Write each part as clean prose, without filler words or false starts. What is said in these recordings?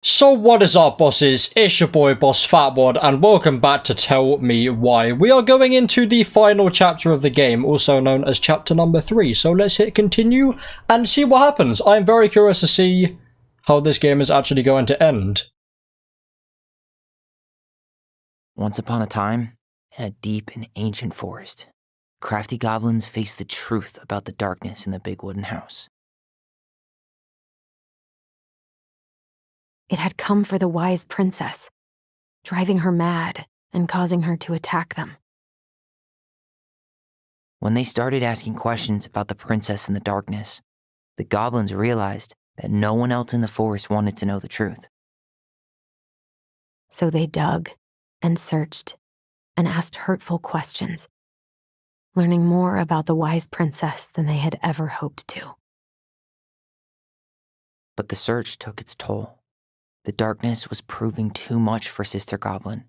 So what is up, bosses? It's your boy Boss Fatwod, and welcome back to Tell Me Why. We are going into the final chapter of the game, also known as chapter number 3. So let's hit continue and see what happens. I'm very curious to see how this game is actually going to end. Once upon a time, in a deep and ancient forest, crafty goblins faced the truth about the darkness in the big wooden house. It had come for the wise princess, driving her mad and causing her to attack them. When they started asking questions about the princess in the darkness, the goblins realized that no one else in the forest wanted to know the truth. So they dug and searched and asked hurtful questions, learning more about the wise princess than they had ever hoped to. But the search took its toll. The darkness was proving too much for Sister Goblin,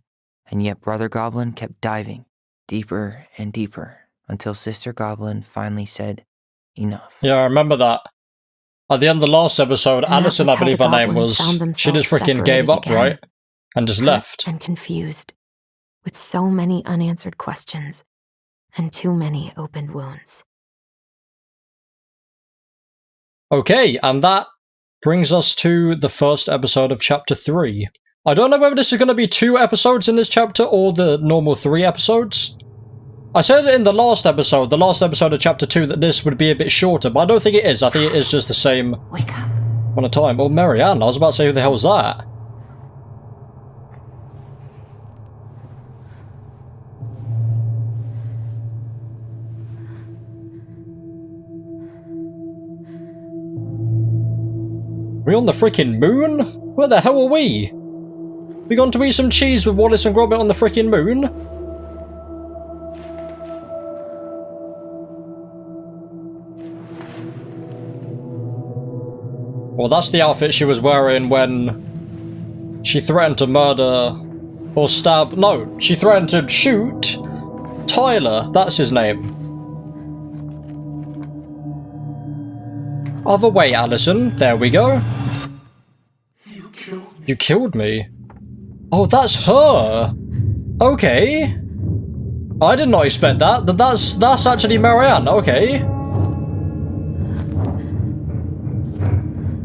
and yet Brother Goblin kept diving deeper and deeper until Sister Goblin finally said, enough. Yeah, I remember that. At the end of the last episode, And Alison, I believe her name was, she just freaking gave up, right? And just left. And confused, with so many unanswered questions and too many opened wounds. Okay, and that brings us to the first episode of chapter 3. I don't know whether this is going to be 2 episodes in this chapter or the normal 3 episodes. I said in the last episode of chapter 2, that this would be a bit shorter, but I don't think it is. I think it is just the same Wake up. amount of time. Oh, Marianne, I was about to say, who the hell's that? We on the freaking moon? Where the hell are we? We gone to eat some cheese with Wallace and Gromit on the freaking moon? Well, that's the outfit she was wearing when she threatened to murder or stab. No, she threatened to shoot Tyler. That's his name. Other way, Alison. There we go. You killed me. Oh, that's her. Okay. I did not expect that. That's actually Marianne. Okay.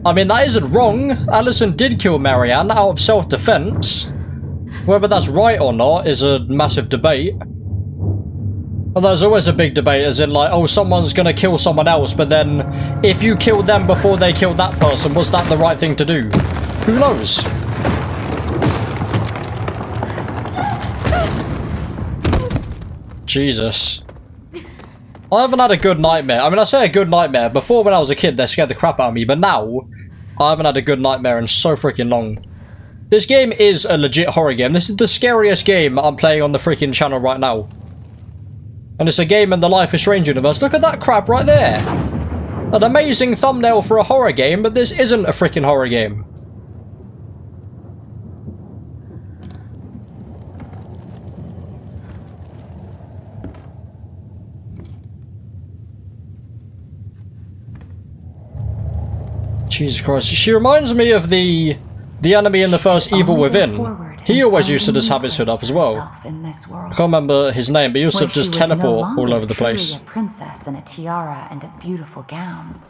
I mean, that isn't wrong. Alison did kill Marianne out of self-defense. Whether that's right or not is a massive debate. Well, there's always a big debate, as in like, oh, someone's gonna kill someone else, but then if you killed them before they killed that person, was that the right thing to do? Who knows? Jesus. I haven't had a good nightmare. I mean, I say a good nightmare. Before, when I was a kid, they scared the crap out of me, but now, I haven't had a good nightmare in so freaking long. This game is a legit horror game. This is the scariest game I'm playing on the freaking channel right now. And it's a game in the Life is Strange universe. Look at that crap right there. An amazing thumbnail for a horror game, but this isn't a freaking horror game. Jesus Christ. She reminds me of the enemy in the first Evil Within. He always used to just have his hood up as well. I can't remember his name, but he used to just teleport all over the place. A princess in a tiara and a beautiful gown,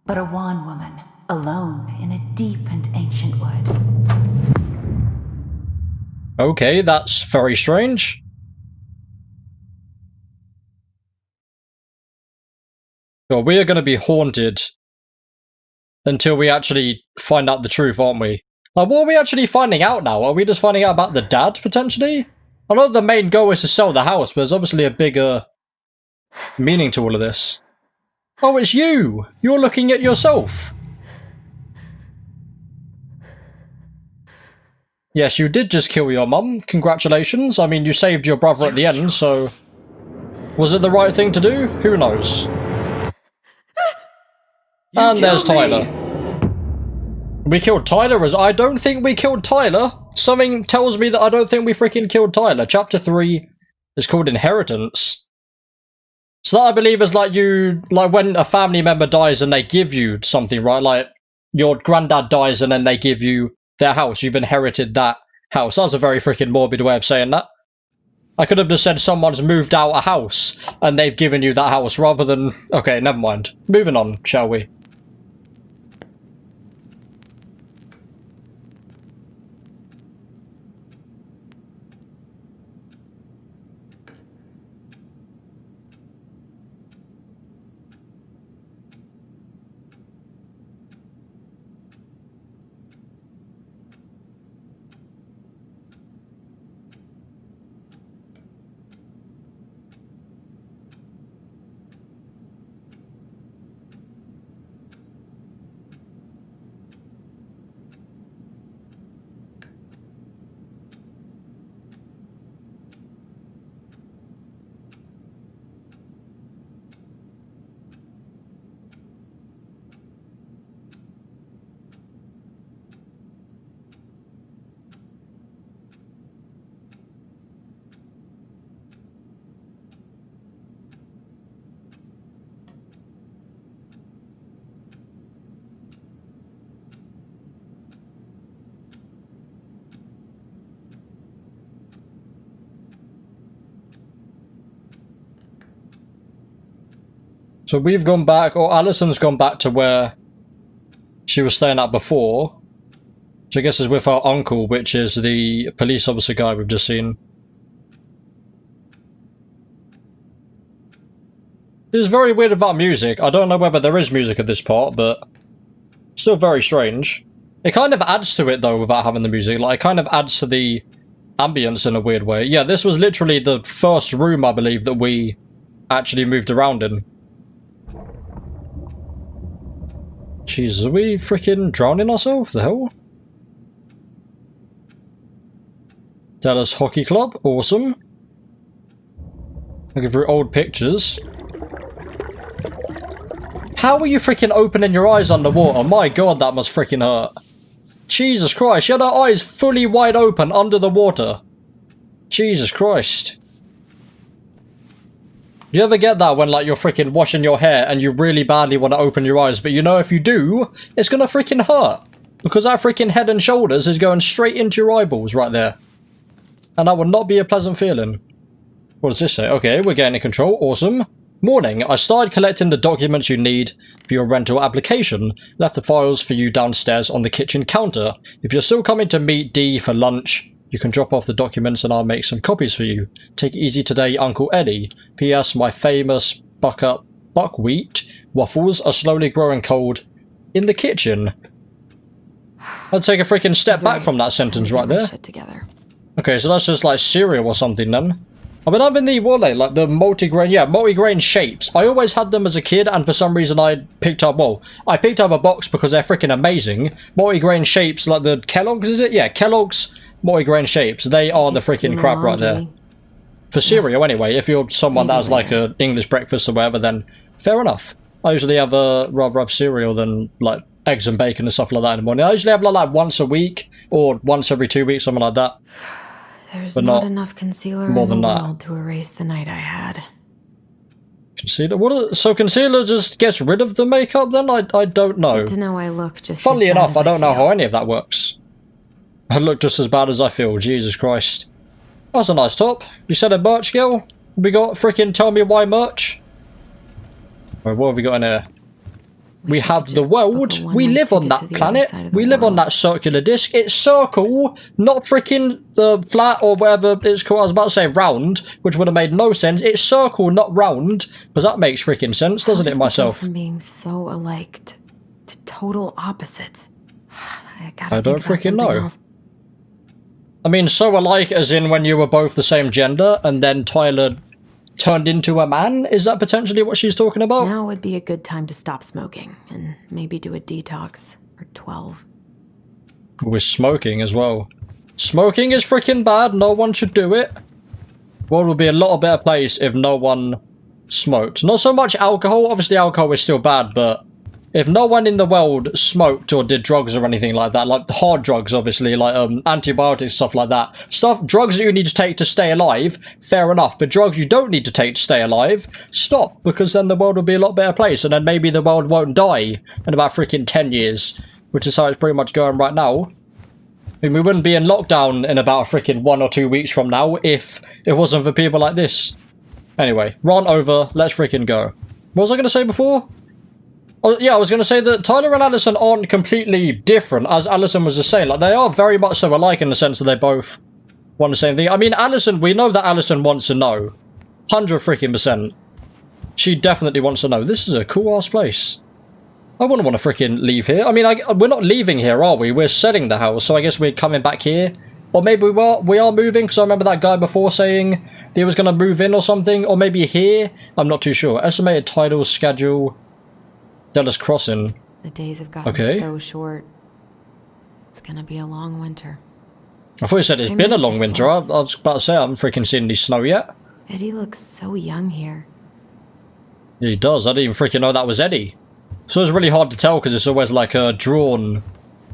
but a wan woman, alone in a deep and ancient wood. Okay, that's very strange. Well, we are going to be haunted until we actually find out the truth, aren't we? Like, what are we actually finding out now? Are we just finding out about the dad, potentially? I know the main goal is to sell the house, but there's obviously a bigger meaning to all of this. Oh, it's you! You're looking at yourself! Yes, you did just kill your mum. Congratulations. I mean, you saved your brother at the end, so... Was it the right thing to do? Who knows? And there's Tyler. We killed Tyler as I don't think we killed Tyler. Something tells me that I don't think we freaking killed Tyler. Chapter 3 is called Inheritance. So that I believe is like when a family member dies and they give you something, right? Like your granddad dies and then they give you their house. You've inherited that house. That was a very freaking morbid way of saying that. I could have just said someone's moved out a house and they've given you that house rather than... Okay, never mind. Moving on, shall we? So we've gone back, or Alison's gone back to where she was staying at before. Which I guess is with her uncle, which is the police officer guy we've just seen. It's very weird about music. I don't know whether there is music at this part, but still very strange. It kind of adds to it though without having the music. Like, it kind of adds to the ambience in a weird way. Yeah, this was literally the first room, I believe, that we actually moved around in. Jesus, are we freaking drowning ourselves? The hell? Dallas Hockey Club, awesome. Looking through old pictures. How are you freaking opening your eyes underwater? My god, that must freaking hurt. Jesus Christ, she had her eyes fully wide open under the water. Jesus Christ. You ever get that when, like, you're freaking washing your hair and you really badly want to open your eyes, but you know if you do, it's gonna freaking hurt. Because that freaking Head and Shoulders is going straight into your eyeballs right there. And that would not be a pleasant feeling. What does this say? Okay, we're getting in control. Awesome. Morning. I started collecting the documents you need for your rental application. Left the files for you downstairs on the kitchen counter. If you're still coming to meet Dee for lunch, you can drop off the documents and I'll make some copies for you. Take it easy today, Uncle Eddie. P.S. My famous buckwheat waffles are slowly growing cold in the kitchen. I'd take a freaking step back from that sentence right there. Okay, so that's just like cereal or something then. I mean, I'm in the, what are they, like the multigrain, yeah, multigrain shapes. I always had them as a kid, and for some reason I picked up, well, I picked up a box because they're freaking amazing. Multigrain shapes, like the Kellogg's, is it? Yeah, Kellogg's multigrain shapes. They are the freaking crap right there. For cereal, anyway. If you're someone that has like an English breakfast or whatever, then fair enough. I usually have rather have cereal than like eggs and bacon and stuff like that in the morning. I usually have like once a week or once every 2 weeks, something like that. There's but not enough concealer more in than the that. world to erase the night I had. Concealer? So concealer just gets rid of the makeup then? I don't know. Good to know I look just Funnily as bad enough, as I don't know feel. how any of that works. I look just as bad as I feel. Jesus Christ. That's a nice top. You said a merch, girl? We got freaking tell me why merch? Alright, what have we got in here? We have the world. We live on that planet. We live on that circular disc. It's circle, not freaking flat or whatever it's called. I was about to say round, which would have made no sense. It's circle, not round, because that makes freaking sense, doesn't it, myself? From being so alike to total opposites. I don't freaking know. I mean, so alike as in when you were both the same gender and then Tyler turned into a man? Is that potentially what she's talking about? Now would be a good time to stop smoking and maybe do a detox for 12. With smoking as well. Smoking is freaking bad. No one should do it. World would be a lot better place if no one smoked. Not so much alcohol. Obviously, alcohol is still bad, but if no one in the world smoked or did drugs or anything like that, like hard drugs, obviously, like antibiotics, stuff like that, drugs that you need to take to stay alive, fair enough, but drugs you don't need to take to stay alive, stop, because then the world will be a lot better place, and then maybe the world won't die in about freaking 10 years which is how it's pretty much going right now. I mean, we wouldn't be in lockdown in about a freaking 1 or 2 weeks from now if it wasn't for people like this. Anyway, run over, let's freaking go. What was I going to say before? Oh, yeah, I was going to say that Tyler and Allison aren't completely different, as Allison was just saying. Like, they are very much so alike in the sense that they both want the same thing. I mean, Allison, we know that Allison wants to know. 100%. She definitely wants to know. This is a cool-ass place. I wouldn't want to freaking leave here. I mean, we're not leaving here, are we? We're selling the house, so I guess we're coming back here. Or maybe we are moving, because I remember that guy before saying that he was going to move in or something. Or maybe here. I'm not too sure. Estimated tidal schedule. Dallas Crossing. The days have gotten so short. It's going to be a long winter. I thought you said it's been a long winter. I was about to say I haven't freaking seen any snow yet. Eddie looks so young here. Yeah, he does. I didn't even freaking know that was Eddie. So it's really hard to tell because it's always like drawn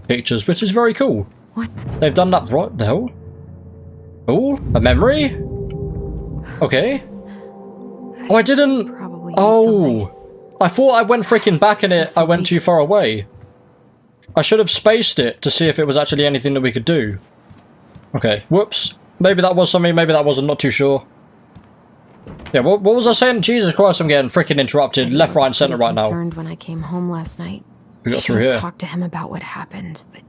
pictures, which is very cool. What? They've done that right the hell? Oh, a memory? Okay. Oh, I didn't. Oh, I thought I went freaking back in it. I went too far away. I should have spaced it to see if it was actually anything that we could do. Okay, whoops. Maybe that was something, maybe that wasn't, not too sure. Yeah, what was I saying? Jesus Christ, I'm getting freaking interrupted left, right, and center right now. Concerned when I came home last night. We got through here. Talked to him about what happened, but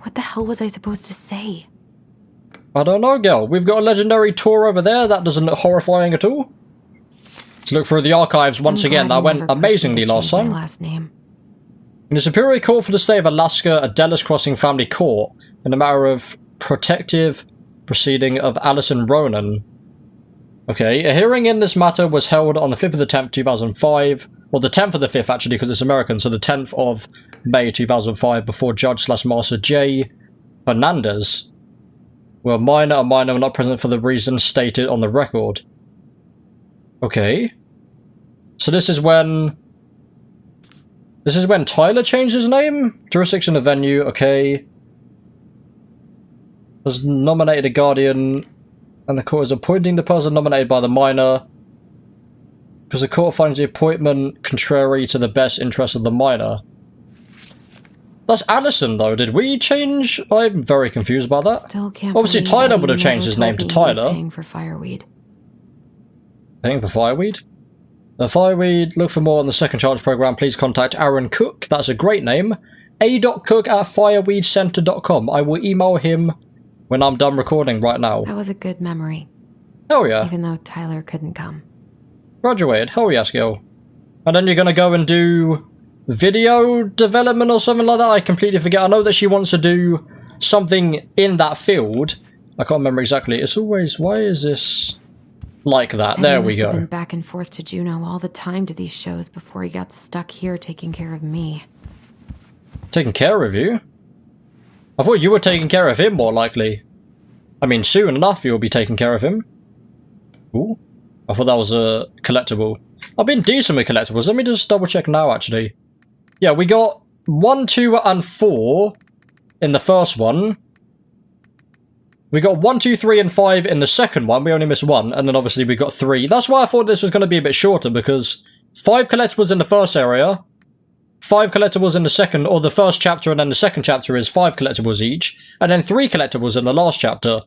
what the hell was I supposed to say? I don't know, girl. We've got a legendary tour over there. That doesn't look horrifying at all. Let's look through the archives once again. That went amazingly last time. Last name. In the Superior Court for the State of Alaska, a Dallas Crossing family court in a matter of protective proceeding of Allison Ronan. Okay, a hearing in this matter was held on the 5th of the 10th, 2005. Well, the 10th of the 5th, actually, because it's American. So the 10th of May, 2005, before Judge/Master J. Hernandez. Well, minor and minor were not present for the reasons stated on the record. Okay. So this is when Tyler changed his name? Jurisdiction of venue, okay. Was nominated a guardian, and the court is appointing the person nominated by the minor, because the court finds the appointment contrary to the best interest of the minor. That's Allison, though. Did we change? I'm very confused about that. Still can't. Obviously, Tyler would have changed his name to Tyler. Paying for fireweed. Paying for fireweed? The fireweed. Look for more on the second charge program. Please contact Aaron Cook. That's a great name. a.cook@fireweedcenter.com. I will email him when I'm done recording right now. That was a good memory. Hell yeah. Even though Tyler couldn't come. Graduated. Hell yes, girl. And then you're going to go and do video development or something like that? I completely forget. I know that she wants to do something in that field. I can't remember exactly. It's always... Why is this like that? Eddie there we go. Must have been back and forth to Juneau all the time to these shows before he got stuck here taking care of me. Taking care of you? I thought you were taking care of him, more likely. I mean, soon enough you'll be taking care of him. Ooh. I thought that was a collectible. I've been decent with collectibles. Let me just double check now, actually. Yeah, we got 1, 2, and 4 in the first one. We got 1, 2, 3, and 5 in the second one. We only missed 1, and then obviously we got 3. That's why I thought this was going to be a bit shorter, because 5 collectibles in the first area, 5 collectibles in the second, or the first chapter, and then the second chapter is 5 collectibles each, and then 3 collectibles in the last chapter,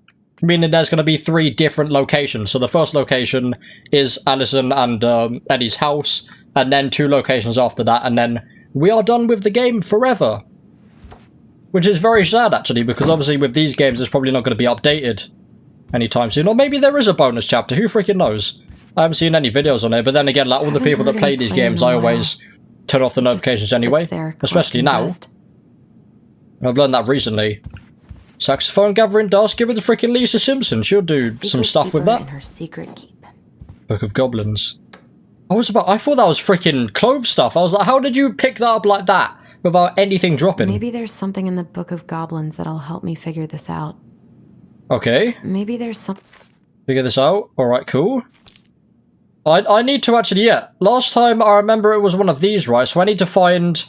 meaning there's going to be 3 different locations. So the first location is Allison and Eddie's house, and then 2 locations after that, and then we are done with the game forever. Which is very sad, actually, because obviously with these games it's probably not going to be updated anytime soon. Or maybe there is a bonus chapter, who freaking knows? I haven't seen any videos on it, but then again, like all the people that play these games, I always turn off the notifications anyway, especially now. I've learned that recently. Saxophone gathering dust, give it to freaking Lisa Simpson. She'll do some stuff with that. In her secret keep. Book of Goblins. I thought that was freaking clove stuff. I was like, how did you pick that up like that without anything dropping? Maybe there's something in the Book of Goblins that'll help me figure this out. Okay. Maybe there's some... Figure this out. Alright, cool. I need to actually, yeah. Last time I remember it was one of these, right? So I need to find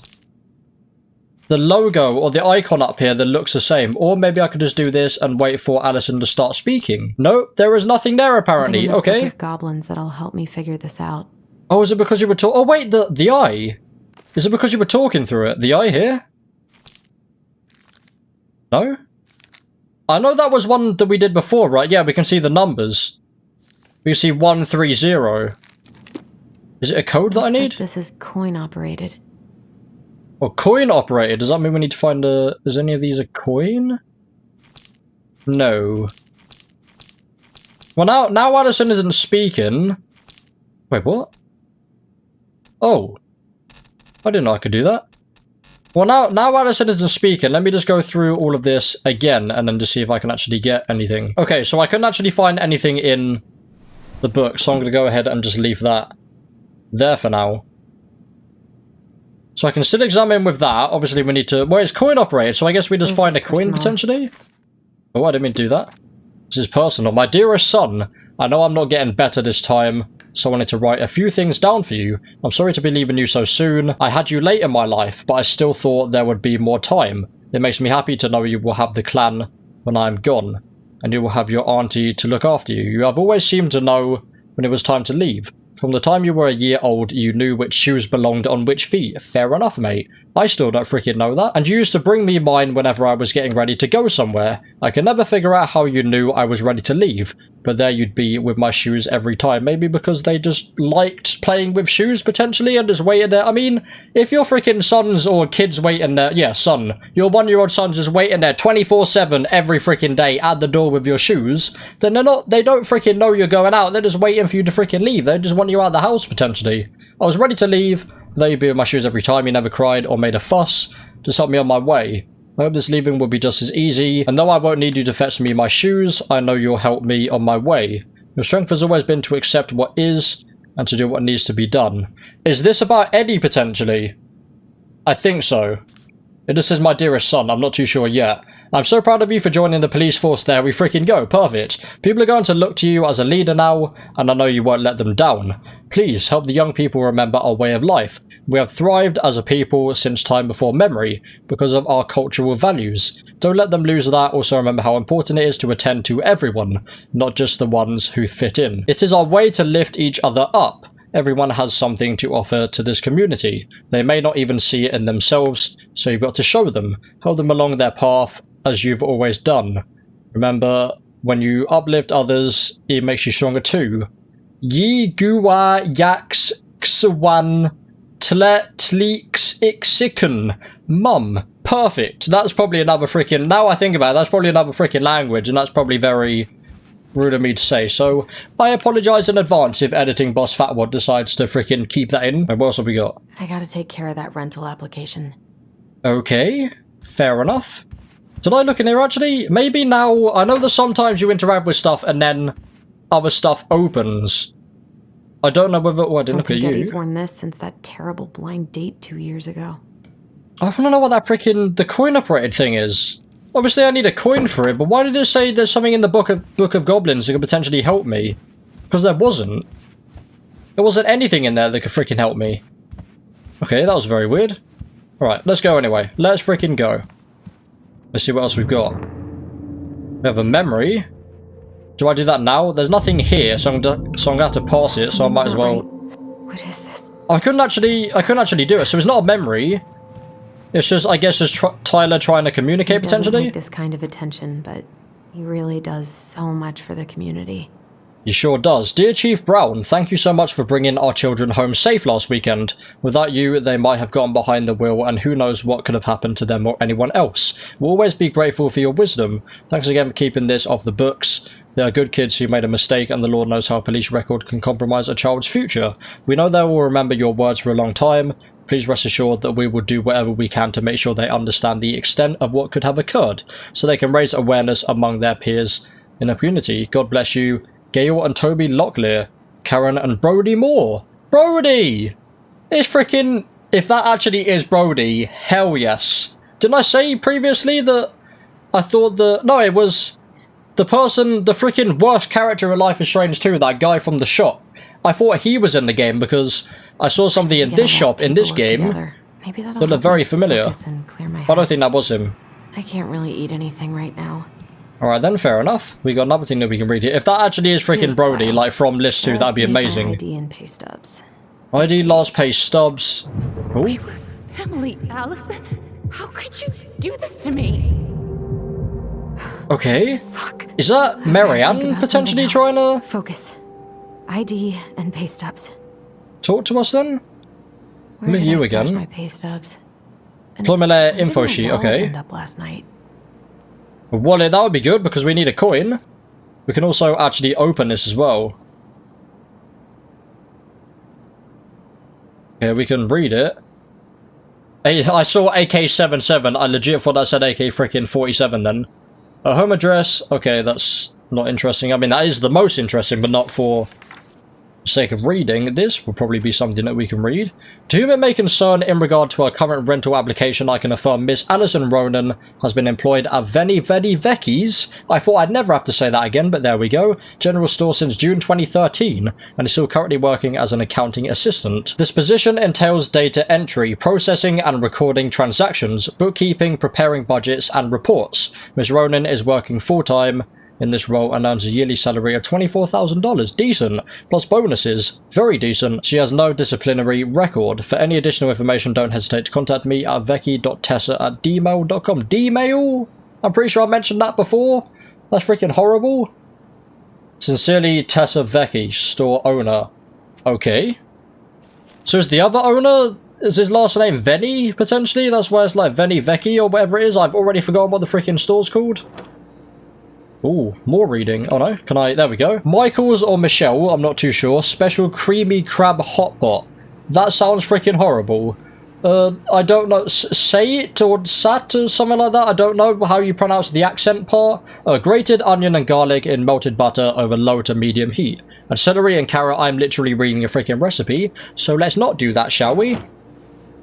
the logo or the icon up here that looks the same. Or maybe I could just do this and wait for Allison to start speaking. Nope, there is nothing there apparently. Okay. Book of Goblins that'll help me figure this out. Oh, is it because you were talking? Oh, wait, the eye. Is it because you were talking through it? The eye here? No? I know that was one that we did before, right? Yeah, we can see the numbers. We can see 130. Is it a code that I need? Like this is coin operated. Well, coin operated. Does that mean we need to find a... Is any of these a coin? No. Well, now Addison isn't speaking. Wait, what? Oh. I didn't know I could do that. Well, now Addison isn't speaking. Let me just go through all of this again and then just see if I can actually get anything. Okay, so I couldn't actually find anything in the book, so I'm going to go ahead and just leave that there for now. So I can still examine with that. Obviously, we need to... Well, it's coin operated, so I guess we just find a coin potentially. Oh, I didn't mean to do that. This is personal. My dearest son, I know I'm not getting better this time, so I wanted to write a few things down for you. I'm sorry to be leaving you so soon. I had you late in my life, but I still thought there would be more time. It makes me happy to know you will have the clan when I'm gone, and you will have your auntie to look after you. You have always seemed to know when it was time to leave. From the time you were a year old, you knew which shoes belonged on which feet. Fair enough, mate. I still don't freaking know that. And you used to bring me mine whenever I was getting ready to go somewhere. I can never figure out how you knew I was ready to leave. But there you'd be with my shoes every time. Maybe because they just liked playing with shoes, potentially, and just waited there. I mean, if your freaking sons or kids waiting there... Yeah, son. Your 1-year-old son's just waiting there 24/7 every freaking day at the door with your shoes, then they don't freaking know you're going out. They're just waiting for you to freaking leave. They just want you out of the house, potentially. I was ready to leave. There you'd be with my shoes every time. You never cried or made a fuss. Just help me on my way. I hope this leaving will be just as easy, and though I won't need you to fetch me my shoes, I know you'll help me on my way. Your strength has always been to accept what is, and to do what needs to be done. Is this about Eddie, potentially? I think so. It just says my dearest son, I'm not too sure yet. I'm so proud of you for joining the police force. There we freaking go, perfect. People are going to look to you as a leader now, and I know you won't let them down. Please help the young people remember our way of life. We have thrived as a people since time before memory because of our cultural values. Don't let them lose that. Also remember how important it is to attend to everyone, not just the ones who fit in. It is our way to lift each other up. Everyone has something to offer to this community. They may not even see it in themselves, so you've got to show them. Help them along their path as you've always done. Remember, when you uplift others, it makes you stronger too. Yi guwa yaks xwan tle tleeks ixikun. Mum. Perfect. That's probably another freaking... Now I think about it, that's probably another freaking language, and that's probably very rude of me to say. So, I apologise in advance if editing boss Fatwod decides to freaking keep that in. What else have we got? I gotta take care of that rental application. Okay. Fair enough. Did I look in here actually? Maybe now... I know that sometimes you interact with stuff and then other stuff opens. I don't know whether... Oh, I didn't look at you. Eddie's worn this since that terrible blind date 2 years ago. I want to know what that freaking... The coin operated thing is. Obviously I need a coin for it, but why did it say there's something in the Book of Goblins that could potentially help me? Because there wasn't. There wasn't anything in there that could freaking help me. Okay, that was very weird. Alright, let's go anyway. Let's freaking go. Let's see what else we've got. We have a memory. Do I do that now? There's nothing here, so I'm gonna have to pass it, so I might as well... What is this? I couldn't actually do it, so it's not a memory. It's just, I guess, just Tyler trying to communicate, potentially. He doesn't like this kind of attention, but he really does so much for the community. He sure does. Dear Chief Brown, thank you so much for bringing our children home safe last weekend. Without you, they might have gotten behind the wheel, and who knows what could have happened to them or anyone else. We'll always be grateful for your wisdom. Thanks again for keeping this off the books. They are good kids who made a mistake, and the Lord knows how a police record can compromise a child's future. We know they will remember your words for a long time. Please rest assured that we will do whatever we can to make sure they understand the extent of what could have occurred, so they can raise awareness among their peers in the community. God bless you, Gail and Toby Locklear, Karen and Brody Moore. Brody! It's freaking... If that actually is Brody, hell yes. Didn't I say previously that I thought that... No, it was the person, the freaking worst character in Life is Strange 2, that guy from the shop. I thought he was in the game because I saw something in this shop, in this game, that looked very familiar. I don't think that was him. I can't really eat anything right now. Alright then, fair enough. We got another thing that we can read here. If that actually is freaking Brody, like from list 2, that'd be amazing. ID and pay stubs. ID, last pay stubs. Ooh. We were family, Allison. How could you do this to me? Okay. Fuck. Is that Think Marianne about potentially something trying else. to Focus. ID and pay stubs. talk to us then? Where Look at did you I stash again. my pay stubs? And Plumelaire where info did my sheet, wallet okay. end up last night? A wallet, that would be good because we need a coin. We can also actually open this as well. Okay, we can read it. Hey, I saw AK-77. I legit thought that said AK-47 then. A home address. Okay, that's not interesting. I mean, that is the most interesting, but not for the sake of reading. This will probably be something that we can read. To whom it may concern in regard to our current rental application, I can affirm Miss Alison Ronan has been employed at Veni Vedi Vecchi's. I thought I'd never have to say that again, but there we go. General store since June 2013, and is still currently working as an accounting assistant. This position entails data entry, processing and recording transactions, bookkeeping, preparing budgets and reports. Ms. Ronan is working full-time in this role and earns a yearly salary of $24,000. Decent. Plus bonuses. Very decent. She has no disciplinary record. For any additional information, don't hesitate to contact me at vecchi.tessa@dmail.com. Dmail? I'm pretty sure I mentioned that before. That's freaking horrible. Sincerely, Tessa Vecchi, store owner. Okay. So is the other owner, is his last name Veni, potentially? That's why it's like Veni Vecchi or whatever it is. I've already forgotten what the freaking store's called. Ooh, more reading. Oh no, can I? There we go. Michael's or Michelle, I'm not too sure. Special creamy crab hot pot. That sounds freaking horrible. I don't know. Say it or sat or something like that. I don't know how you pronounce the accent part. Grated onion and garlic in melted butter over low to medium heat. And celery and carrot, I'm literally reading a freaking recipe. So let's not do that, shall we?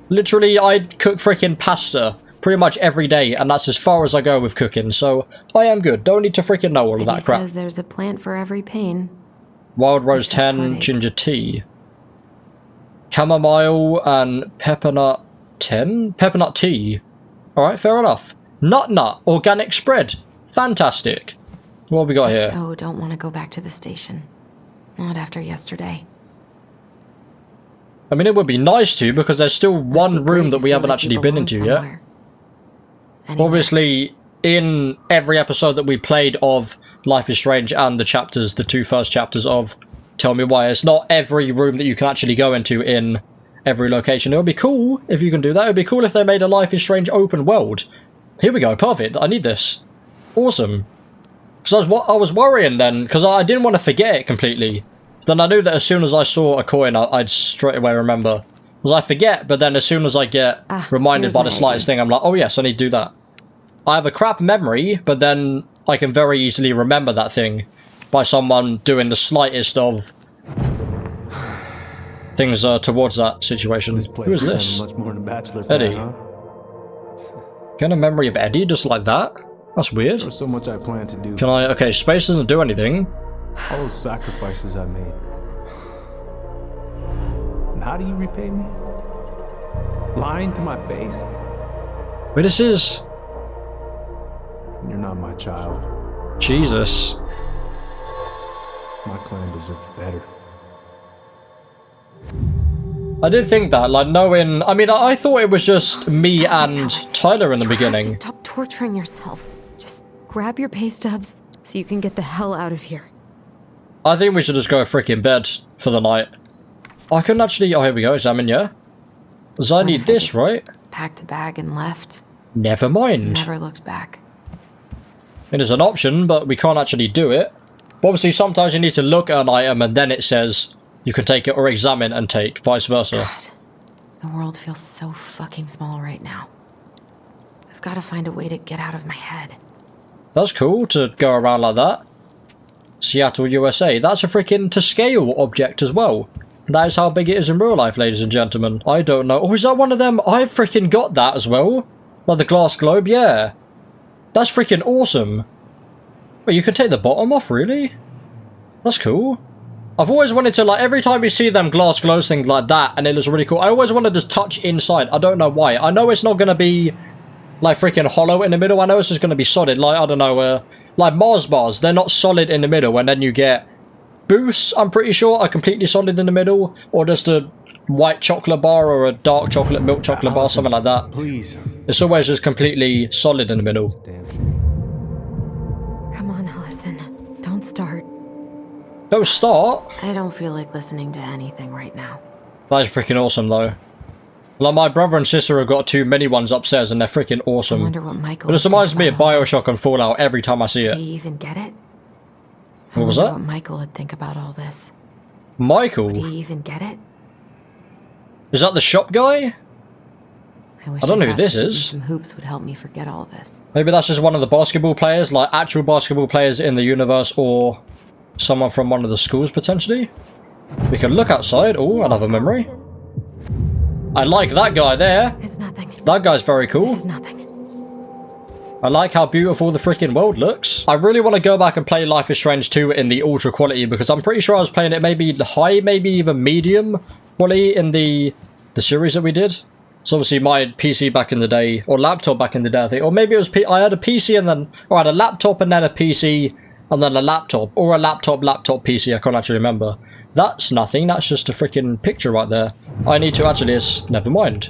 Literally, I cook freaking pasta pretty much every day, and that's as far as I go with cooking, so I am good. Don't need to freaking know all of that crap. Says there's a plant for every pain. Wild rose Except 10, heartache. ginger tea. Chamomile and peppermint 10? Peppermint tea. Alright, fair enough. Nut, organic spread. Fantastic. What have we got here? So don't want to go back to the station. Not after yesterday. I mean, it would be nice to, because there's still Must one be room great that to we feel haven't like you actually been belong into yet. somewhere. Anyway, Obviously, in every episode that we played of Life is Strange and the chapters, the two first chapters of Tell Me Why, it's not every room that you can actually go into in every location. It would be cool if you can do that. It would be cool if they made a Life is Strange open world. Here we go, perfect. I need this. Awesome. Because I was worrying then, because I didn't want to forget it completely. Then I knew that as soon as I saw a coin, I'd straight away remember. Because I forget, but then as soon as I get reminded here's by my the slightest thing, I'm like, oh yes, I need to do that. I have a crap memory, but then I can very easily remember that thing by someone doing the slightest of things towards that situation. Who is this? Much more than a bachelor Eddie. pad, huh? Get a memory of Eddie just like that? That's weird. There's so much I plan to do. Can I... Okay, space doesn't do anything. All those sacrifices I made. And how do you repay me? Lying to my face? Wait, this is... You're not my child. Jesus. My clan deserves better. I did think that, like, knowing... I mean, I thought it was just me and Tyler in the you have to beginning. stop torturing yourself. Just grab your pay stubs so you can get the hell out of here. I think we should just go freaking bed for the night. I couldn't actually... Oh, here we go. Examine, yeah? Because I What need if I this, just right? Packed a bag and left. Never mind. Never looked back. It is an option, but we can't actually do it. But obviously, sometimes you need to look at an item and then it says you can take it or examine and take, vice versa. God, the world feels so fucking small right now. I've got to find a way to get out of my head. That's cool to go around like that. Seattle, USA. That's a freaking to scale object as well. That is how big it is in real life, ladies and gentlemen. I don't know. Oh, is that one of them? I've freaking got that as well. Like the glass globe, yeah. That's freaking awesome. Wait, you can take the bottom off, really? That's cool. I've always wanted to, like, every time you see them glass glows things like that, and it looks really cool, I always want to just touch inside. I don't know why. I know it's not going to be, like, freaking hollow in the middle. I know it's just going to be solid. Like, I don't know, like Mars bars. They're not solid in the middle, and then you get boosts, I'm pretty sure, are completely solid in the middle, or just a white chocolate bar or a dark chocolate milk chocolate bar, something like that. Please. It's always just completely solid in the middle. Damn shame. Don't start. Don't start? I don't feel like listening to anything right now. That is freaking awesome, though. Like, my brother and sister have got 2 mini ones upstairs, and they're freaking I awesome. wonder what Michael It just reminds me of would think about all Bioshock and Fallout every time I see this. it. Did he even get it? What was I wonder that? what Michael would think about all this. Michael? Would he even get it? Is that the shop guy? wish I don't know who thought this shooting is. Some hoops would help me forget all this. Maybe that's just one of the basketball players, like actual basketball players in the universe, or someone from one of the schools, potentially. We can look outside. Oh, another memory. I like that guy there. It's nothing. That guy's very cool. This is nothing. I like how beautiful the freaking world looks. I really want to go back and play Life is Strange 2 in the ultra quality, because I'm pretty sure I was playing it maybe high, maybe even medium quality in the series that we did. So obviously my PC back in the day, or laptop back in the day, I think, or maybe it was I had a PC and then, or I had a laptop and then a PC and then a laptop, or a laptop PC. I can't actually remember. That's nothing. That's just a freaking picture right there. I need to actually. Never mind.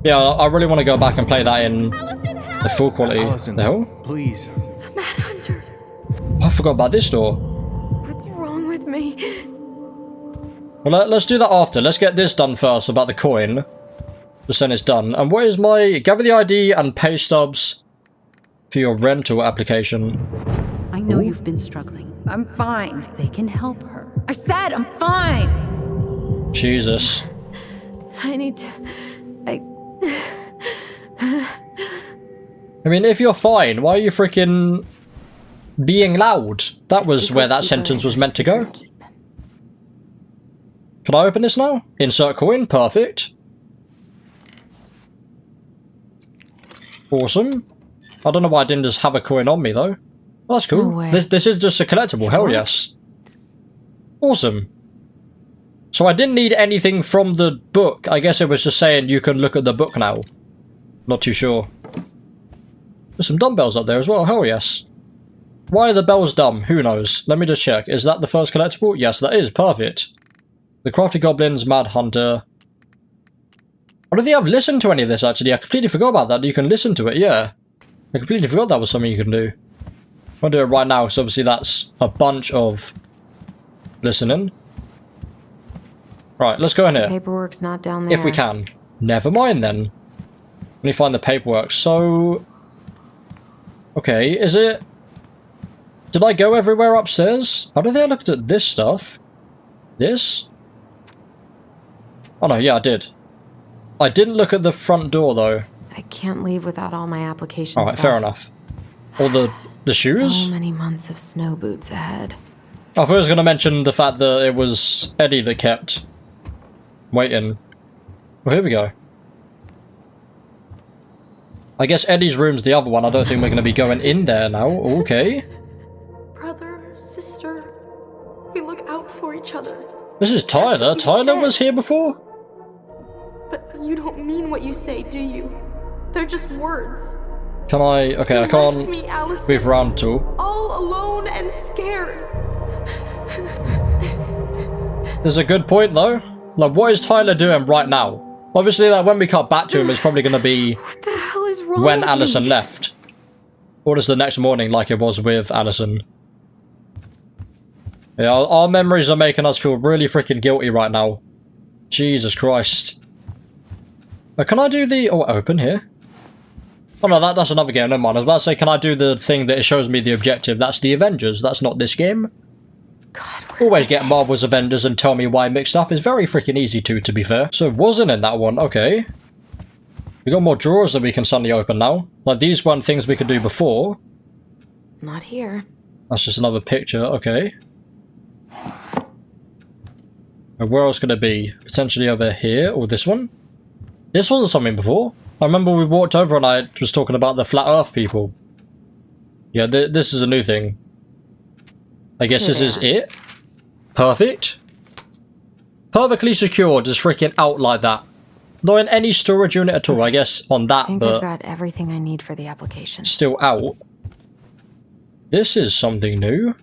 Yeah, I really want to go back and play that in the full quality. Allison, The hell? please. The Mad Hunter. Oh, I forgot about this door. What's wrong with me? Well, let's do that after. Let's get this done first about the coin. Just then it's done. And what is my... Gather the ID and pay stubs for your rental application. I know you've been struggling. I'm fine. They can help her. I said I'm fine. Jesus. I need to... I mean, if you're fine, why are you freaking being loud? That was where that sentence was meant to go. Can I open this now? Insert coin. Perfect. Awesome. I don't know why I didn't just have a coin on me, though. Well, that's cool. No way. This is just a collectible. Hell yes. Awesome. So I didn't need anything from the book. I guess it was just saying you can look at the book now. Not too sure. There's some dumbbells up there as well. Hell yes. Why are the bells dumb? Who knows? Let me just check. Is that the first collectible? Yes, that is. Perfect. The Crafty Goblins, Mad Hunter. I don't think I've listened to any of this, actually. I completely forgot about that. You can listen to it, yeah. I completely forgot that was something you can do. I'll do it right now, because obviously that's a bunch of listening. Right, let's go in here. Paperwork's not down there. If we can. Never mind, then. Let me find the paperwork. So... Okay, is it... Did I go everywhere upstairs? I don't think I looked at this stuff. This? Oh no, yeah, I did. I didn't look at the front door, though. I can't leave without all my application Alright, stuff. fair enough. Or the shoes? So many months of snow boots ahead. I thought I was going to mention the fact that it was Eddie that kept waiting. Well, here we go. I guess Eddie's room's the other one. I don't think we're going to be going in there now. Okay. Brother, sister, we look out for each other. This is Tyler. You Tyler said. was here before? But you don't mean what you say, do you? They're just words. Can I... Okay, I You can't left me, Allison, move around at all. all alone and scared. There's a good point, though. Like, what is Tyler doing right now? Obviously, like, when we cut back to him, it's probably going to be What the hell is wrong when with Allison me? left. Or just the next morning, like it was with Allison. Yeah, our memories are making us feel really freaking guilty right now. Jesus Christ. Can I do the... Oh, open here? Oh no, that's another game, never mind. I was about to say, can I do the thing that it shows me the objective? That's the Avengers, that's not this game. God, Always get Marvel's Avengers and tell me why I mixed up. It's very freaking easy to be fair. So it wasn't in that one, okay. We got more drawers that we can suddenly open now. Like these weren't things we could do before. Not here. That's just another picture, okay. And where else could it be? Potentially over here, or this one? This wasn't something before. I remember we walked over and I was talking about the Flat Earth people. Yeah, this is a new thing. I guess this is it. Perfect. Perfectly secure, just freaking out like that. Not in any storage unit at all, I guess, on I that, think I've but got everything I need for the application. still out. This is something new.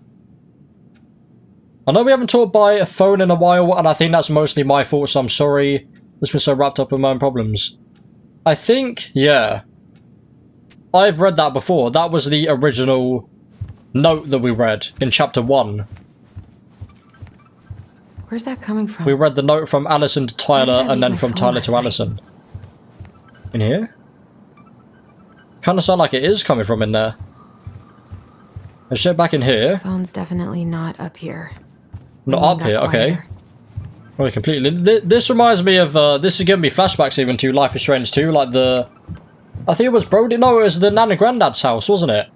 I know we haven't talked by a phone in a while, and I think that's mostly my fault, so I'm sorry. Just been so wrapped up in my own problems. I think, yeah. I've read that before. That was the original note that we read in chapter 1. Where's that coming from? We read the note from Allison to Tyler and then from Tyler to Allison. In here? Kind of sound like it is coming from in there. Let's check back in here. Phone's definitely not up here. Not up here, okay. Well, completely. This reminds me of, this is giving me flashbacks even to Life is Strange 2, like the... I think it was Brody, no, it was the Nan and Granddad's house, wasn't it?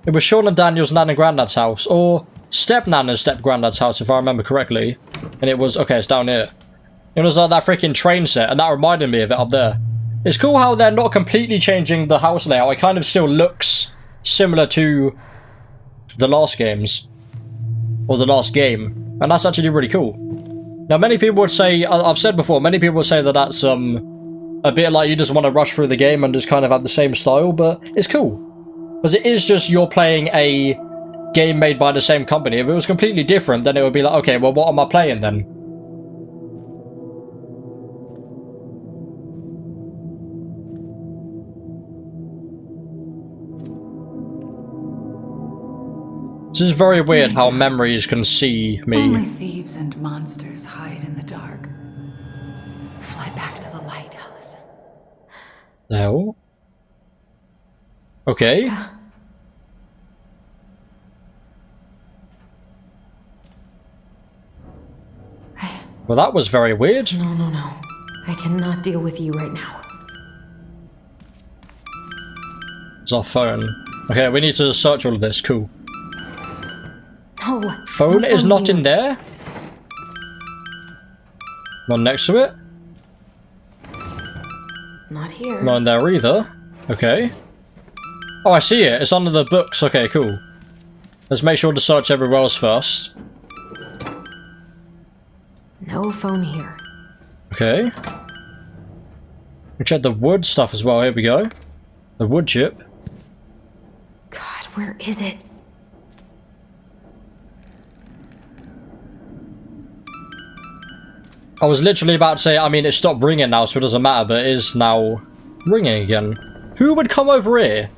It was Sean and Daniel's Nan and Granddad's house, or Step-Nan and Step-Granddad's house, if I remember correctly. And it was, okay, it's down here. It was like that freaking train set, and that reminded me of it up there. It's cool how they're not completely changing the house layout, it kind of still looks similar to the last games. Or the last game. And that's actually really cool. Now, many people would say, I've said before, many people would say that that's a bit like you just want to rush through the game and just kind of have the same style, but it's cool. Because it is just you're playing a game made by the same company. If it was completely different, then it would be like, okay, well, what am I playing then? This is very weird how memories can see me. Only thieves and monsters hide in the dark. Fly back to the light, Allison. No. Okay. Well, that was very weird. No. I cannot deal with you right now. It's our phone. Okay, we need to search all of this. Cool. No. Phone is not here. in there. One next to it. Not here. Not in there either. Okay. Oh, I see it. It's under the books. Okay, cool. Let's make sure to search everywhere else first. No phone here. Okay. We check the wood stuff as well. Here we go. The wood chip. God, where is it? I was literally about to say, I mean, it stopped ringing now, so it doesn't matter, but it is now ringing again. Who would come over here?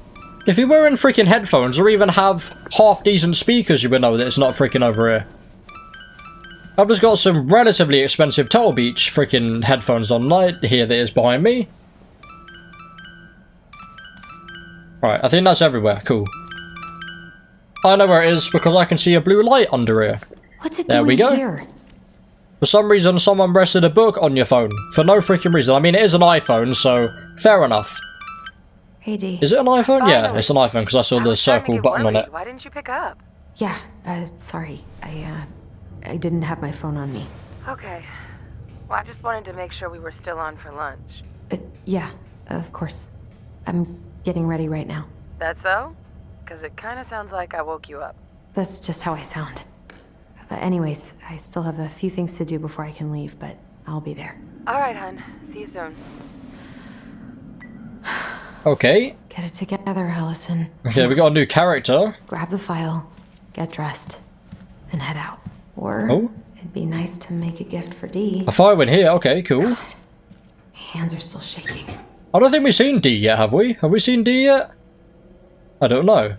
If you were in freaking headphones, or even have half-decent speakers, you would know that it's not freaking over here. I've just got some relatively expensive Turtle Beach freaking headphones on right here that is behind me. Right, I think that's everywhere. Cool. I know where it is because I can see a blue light under here. What's it There doing we go. here? For some reason, someone rested a book on your phone. For no freaking reason. I mean, it is an iPhone, so fair enough. Hey, D. Is it an iPhone? Yeah, it's an iPhone because I saw the circle button on it. Why didn't you pick up? Yeah, sorry. I didn't have my phone on me. Okay. Well, I just wanted to make sure we were still on for lunch. Yeah, of course. I'm getting ready right now. That so? Because it kind of sounds like I woke you up. That's just how I sound. But anyways, I still have a few things to do before I can leave, but I'll be there. All right, hun. See you soon. Okay. Get it together, Allison. Okay, we got a new character. Grab the file, get dressed, and head out. Or it'd be nice to make a gift for Dee. A fire went here. Okay, cool. God, my hands are still shaking. I don't think we've seen D yet, have we? Have we seen D yet? I don't know.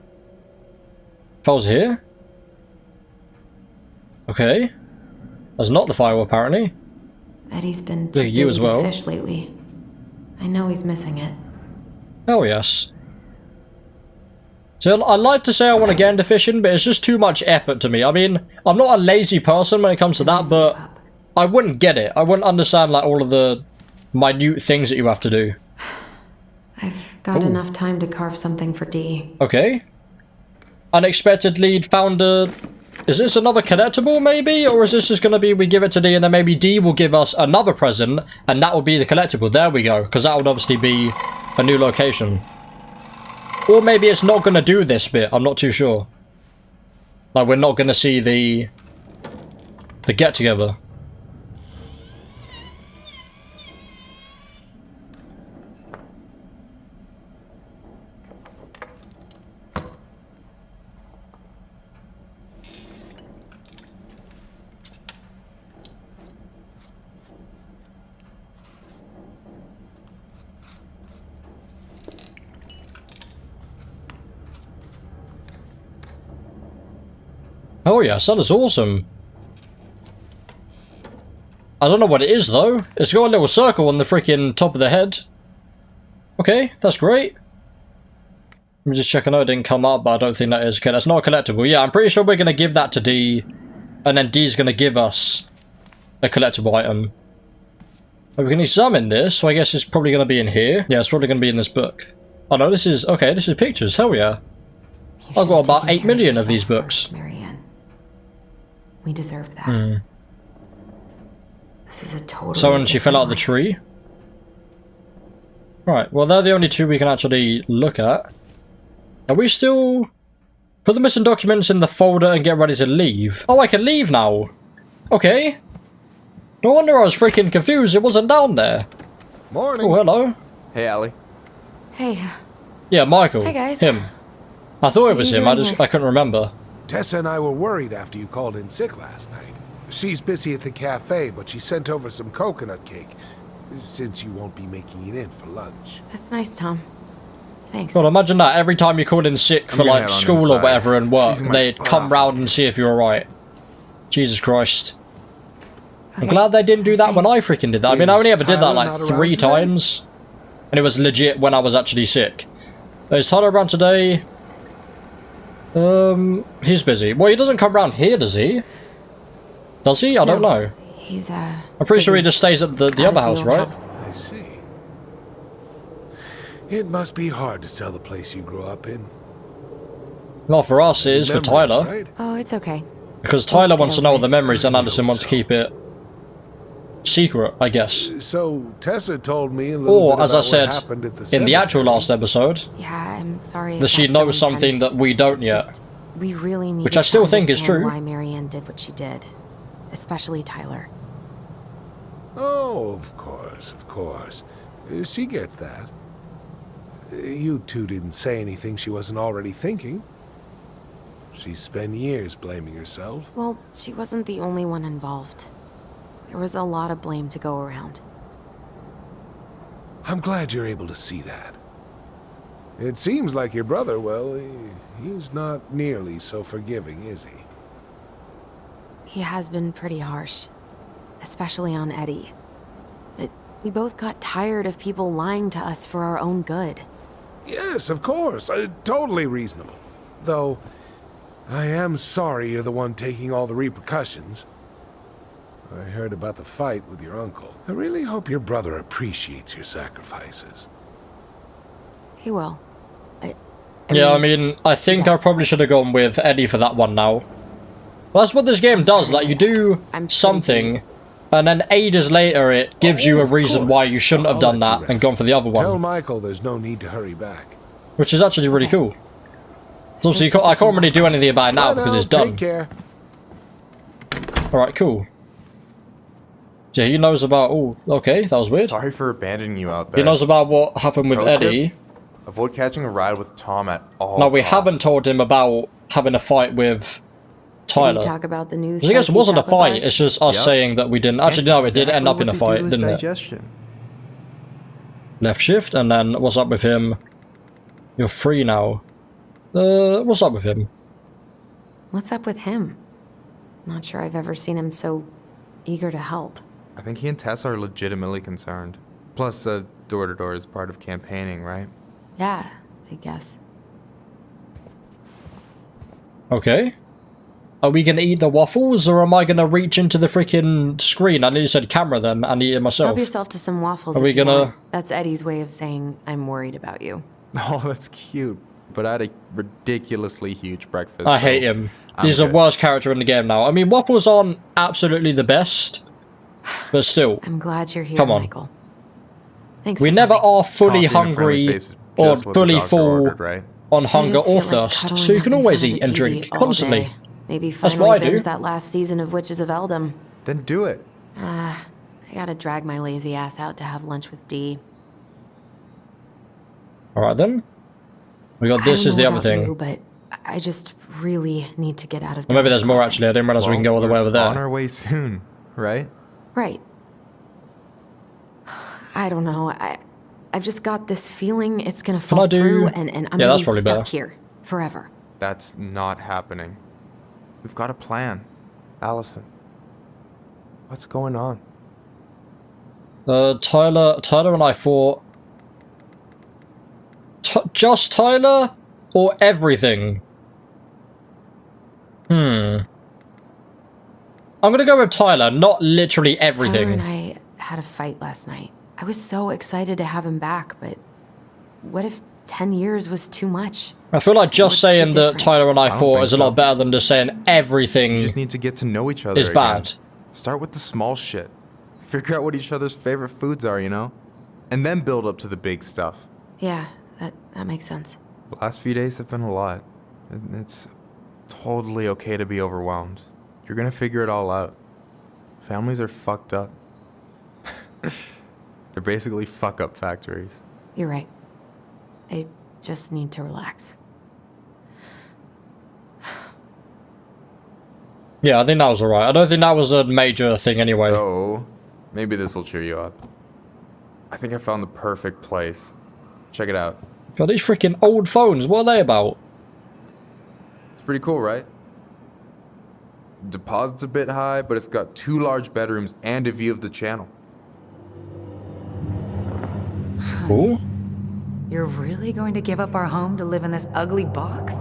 Files here. Okay. That's not the file, apparently. Eddie's been Look too at you busy as well. to fish lately. I know he's missing it. Oh, yes. So, I'd like to say I want to get into fishing, but it's just too much effort to me. I mean, I'm not a lazy person when it comes to that, but I wouldn't get it. I wouldn't understand, like, all of the minute things that you have to do. I've got enough time to carve something for Dee. Okay. Unexpectedly found a... Is this another collectible, maybe? Or is this just going to be we give it to D and then maybe D will give us another present and that will be the collectible? There we go. Because that would obviously be a new location. Or maybe it's not going to do this bit. I'm not too sure. Like, we're not going to see the get-together. Oh yes, that is awesome. I don't know what it is though. It's got a little circle on the freaking top of the head. Okay, that's great. Let me just check. I know it didn't come up, but I don't think that is. Okay, that's not a collectible. Yeah, I'm pretty sure we're going to give that to D. And then D's going to give us a collectible item. We can examine this, so I guess it's probably going to be in here. Yeah, it's probably going to be in this book. Oh no, this is... Okay, this is pictures. Hell yeah. I've got about 8 million of these books. Marianne. We deserve that. Hmm. This is a total. So when she fell out of the tree. Right, well they're the only two we can actually look at. Are we still... Put the missing documents in the folder and get ready to leave. Oh, I can leave now. Okay. No wonder I was freaking confused. It wasn't down there. Morning. Oh, hello. Hey, Allie. Hey. Yeah, Michael. Hey, guys. Him. I thought it was him. I doing couldn't remember. Tessa and I were worried after you called in sick last night. She's busy at the cafe, but she sent over some coconut cake, since you won't be making it in for lunch. That's nice, Tom. Thanks. Well, imagine that every time you called in sick for like school or whatever and work, they'd come round and see if you're alright. Jesus Christ. I'm glad they didn't do that when I freaking did that. I mean, I only ever did that like 3 times. And it was legit when I was actually sick. Is Tyler around today? He's busy. Well, he doesn't come round here, does he? Does he? I don't know. He's, I'm pretty sure he just stays at the other house, right? I see. It must be hard to sell the place you grew up in. Not for us, it is for Tyler. Right? Oh, it's okay. Because Tyler wants to know all the memories and Anderson wants to keep it secret, I guess. So, Tessa told me a little Or, bit as I about what said happened at the in the actual cemetery. last episode, Yeah, I'm sorry. that she knows something that we don't yet. We really need Which I still think is true. Why Marianne did what she did, especially Tyler. Oh, of course. She gets that. You two didn't say anything she wasn't already thinking. She spent years blaming herself. Well, she wasn't the only one involved. There was a lot of blame to go around. I'm glad you're able to see that. It seems like your brother, well, he's not nearly so forgiving, is he? He has been pretty harsh, especially on Eddie. But we both got tired of people lying to us for our own good. Yes, of course. Totally reasonable. Though, I am sorry you're the one taking all the repercussions. I heard about the fight with your uncle. I really hope your brother appreciates your sacrifices. He will. I mean, I think I probably should have gone with Eddie for that one now. Well, that's what this game does, like, you do something, and then ages later it gives you a reason why you shouldn't have done that and gone for the other Tell one. Michael there's no need to hurry back. Which is actually really cool. So obviously, I can't really do anything about it now because it's done. Take care. Alright, cool. Yeah, he knows about... Oh, okay, that was weird. Sorry for abandoning you out there. He knows about what happened with Pro tip, Eddie. avoid catching a ride with Tom at all. No, we costs. haven't told him about having a fight with Tyler. Did we talk about the news? I guess it wasn't a chocolate fight, bars? it's just us saying that we didn't... Actually, no, it did end up in a fight, didn't it? Left shift, and then what's up with him? You're free now. What's up with him? What's up with him? Not sure I've ever seen him so eager to help. I think he and Tess are legitimately concerned. Plus, door-to-door is part of campaigning, right? Yeah, I guess. Okay. Are we gonna eat the waffles, or am I gonna reach into the freaking screen? I nearly said camera then, and eat it myself. Help yourself to some waffles. Are we if you gonna- want. That's Eddie's way of saying I'm worried about you. Oh, that's cute. But I had a ridiculously huge breakfast. I so hate him. I'm He's the good. worst character in the game now. I mean, waffles aren't absolutely the best, but still. I'm glad you're here, Come on. Michael. Thanks. We for never coming. are fully Coffee and a friendly hungry face is or just what the fully doctor full ordered, right? on I hunger just or feel like thirst, cuddling so you up can in always front of eat the and TV drink all constantly. day. Maybe That's finally what I do. binge that last season of Witches of Eldom. Then do it. I gotta drag my lazy ass out to have lunch with Dee. Alright then. We got I this don't is know the other about thing. you, but I just really need to get out of. Or maybe there's Devil's more Crossing. actually. I didn't realize we can go all the way over we're on there. our way soon, right? Right. I don't know. I've just got this feeling it's gonna I fall do- through, and I'm Yeah, gonna that's be probably stuck better. here forever. That's not happening. We've got a plan. Allison, what's going on? Tyler and I thought... just Tyler? Or everything? I'm gonna go with Tyler, not literally everything. Tyler and I had a fight last night. I was so excited to have him back, but what if 10 years was too much? I feel like just saying that different. Tyler and I don't fought think is a lot so. better than just saying everything You just need to get to know each other is again. bad. Start with the small shit. Figure out what each other's favorite foods are, you know? And then build up to the big stuff. Yeah, that makes sense. The last few days have been a lot. It's totally okay to be overwhelmed. You're gonna figure it all out. Families are fucked up. They're basically fuck-up factories. You're right. I just need to relax. Yeah, I think that was alright. I don't think that was a major thing anyway. So, maybe this will cheer you up. I think I found the perfect place. Check it out. God, these freaking old phones, what are they about? It's pretty cool, right? Deposit's a bit high, but it's got 2 large bedrooms and a view of the channel. Cool. You're really going to give up our home to live in this ugly box?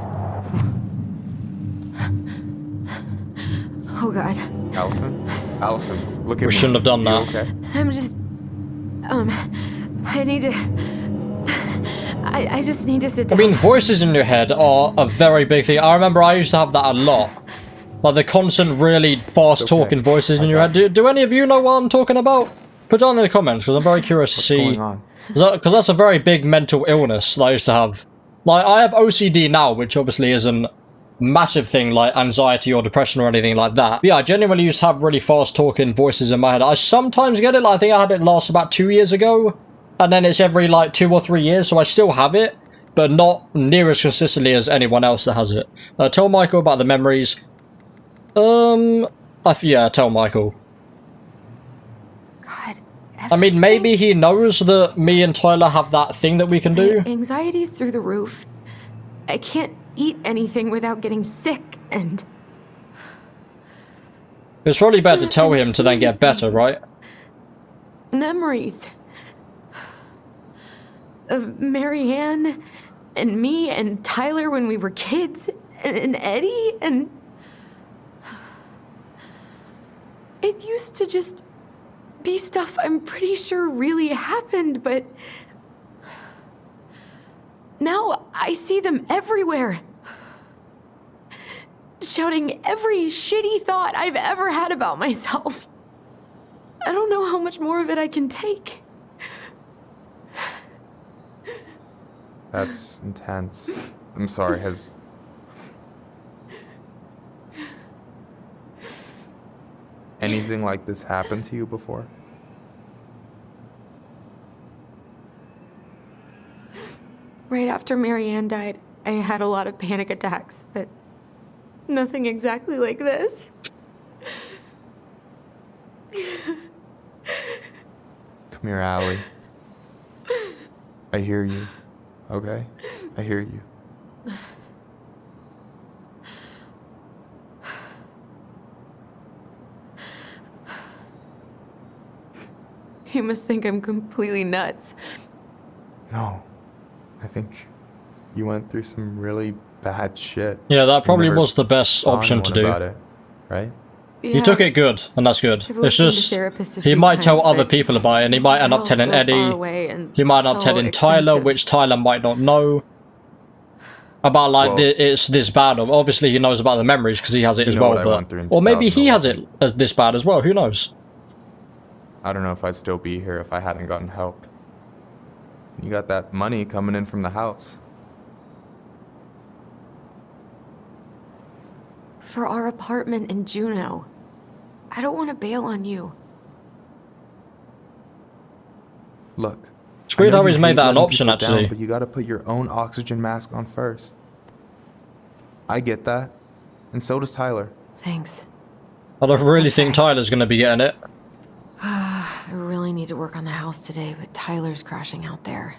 Oh god. Allison, look at me. We shouldn't have done You that. okay? I'm just... I need to... I just need to sit I down. mean, voices in your head are a very big thing. I remember I used to have that a lot. Like the constant, really fast-talking voices in your head. Do any of you know what I'm talking about? Put it down in the comments, because I'm very curious to see. What's going on? Because that's a very big mental illness that I used to have. Like, I have OCD now, which obviously isn't a massive thing like anxiety or depression or anything like that. But yeah, I genuinely used to have really fast-talking voices in my head. I sometimes get it. Like, I think I had it last about 2 years ago. And then it's every, like, 2 or 3 years, so I still have it. But not near as consistently as anyone else that has it. Tell Michael about the memories. Yeah, tell Michael. God. I mean, maybe he knows that me and Tyler have that thing that we can do. Anxiety's through the roof. I can't eat anything without getting sick, and... It's probably better to tell him to then get better, right? Memories. Of Marianne, and me, and Tyler when we were kids, and Eddie, and... It used to just be stuff I'm pretty sure really happened, but... Now I see them everywhere. Shouting every shitty thought I've ever had about myself. I don't know how much more of it I can take. That's intense. I'm sorry, has... anything like this happened to you before? Right after Marianne died, I had a lot of panic attacks, but nothing exactly like this. Come here, Allie. I hear you. Okay? I hear you. You must think I'm completely nuts. No. I think you went through some really bad shit. Yeah, that probably You never was the best saw option to anyone do. about it, right? He took it good, and that's good. I've It's listened to just, therapists a he few might tell times, other but people about it, and he might end they're up all telling so far Eddie. away and He might end up so telling Tyler, expensive. which Tyler might not know. About, like, Well, it's this bad. Obviously, he knows about the memories, because he has it you as know well. what I went through in Or maybe he has it 2011. as this bad as well, who knows? I don't know if I'd still be here if I hadn't gotten help. You got that money coming in from the house. For our apartment in Juneau. I don't want to bail on you. Look. It's weird I know how he's you made hate that an letting option, people down, actually. but you gotta put your own oxygen mask on first. I get that. And so does Tyler. Thanks. I don't really think Tyler's going to be getting it. I really need to work on the house today, but Tyler's crashing out there.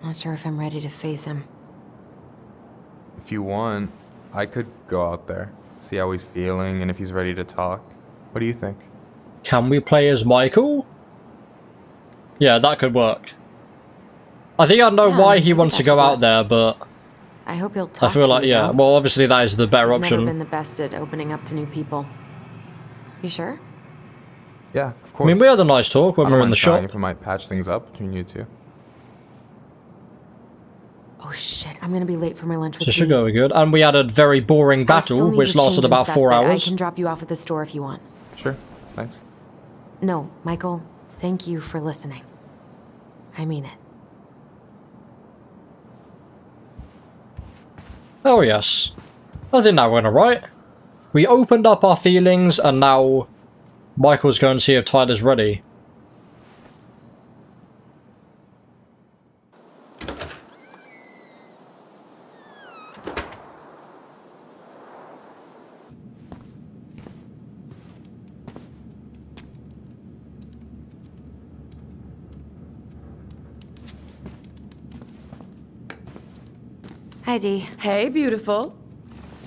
Not sure if I'm ready to face him. If you want, I could go out there. See how he's feeling and if he's ready to talk. What do you think? Can we play as Michael? Yeah, that could work. I think I know why he wants to go out there, but I hope he'll talk I feel like, to you, yeah, though. well, obviously that is the better He's option. never been the best at opening up to new people. You sure? Yeah, of course. I mean, we had a nice talk when we were in the shop. If we might patch things up between you two. Oh shit, I'm gonna be late for my lunch with So it should Dee. go good. And we had a very boring I still battle, need which to lasted change and about stuff, 4 but hours. I can drop you off at the store if you want. Sure, thanks. No, Michael, thank you for listening. I mean it. Oh yes. I think that went alright. We opened up our feelings and now Michael's going to see if Tyler's ready. Hi, Dee. Hey, beautiful.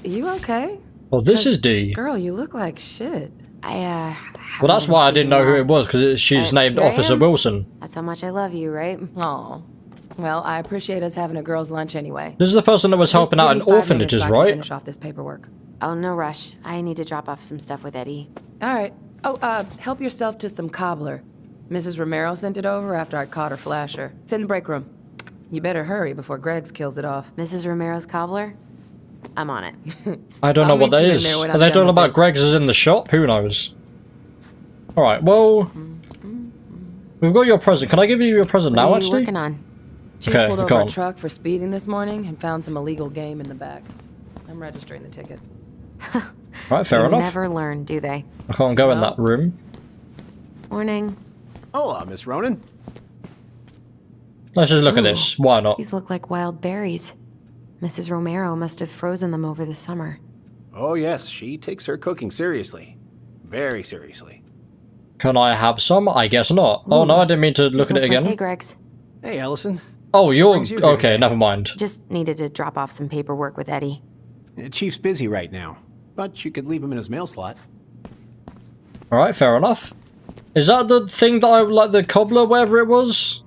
You okay? Well, this is D. Girl, you look like shit. Well, that's why I didn't know who it was, because she's named here I Officer am. Wilson. That's how much I love you, right? Oh. Well, I appreciate us having a girls' lunch anyway. This is the person that was Just helping give out me in 5 minutes orphanages, so I can right? finish off this paperwork. Oh, no rush. I need to drop off some stuff with Eddie. All right. Oh, help yourself to some cobbler. Mrs. Romero sent it over after I caught her flasher. It's in the break room. You better hurry before Greggs kills it off. Mrs. Romero's cobbler? I'm on it. I don't know I'll what meet that you in is. there when Are I'm they done talking with about this. Greg's is in the shop? Who knows? Alright, well... We've got your present. Can I give you your present What now, are you actually? working on? She Okay, pulled go over on. a truck for speeding this morning and found some illegal game in the back. I'm registering the ticket. Right, fair They enough. never learn, do they? I can't go in No. that room. Morning. Hola, Miss Ronan. Let's just look at Ooh, this. Why not? These look like wild berries. Mrs. Romero must have frozen them over the summer. Oh, yes, she takes her cooking seriously. Very seriously. Can I have some? I guess not. Oh no, I didn't mean to look at it again. Hey, Greg's. Hey, Allison. Oh, you're... brings you here Okay, today? never mind. Just needed to drop off some paperwork with Eddie. Chief's busy right now, but you could leave him in his mail slot. Alright, fair enough. Is that the thing that I... like the cobbler, whatever it was?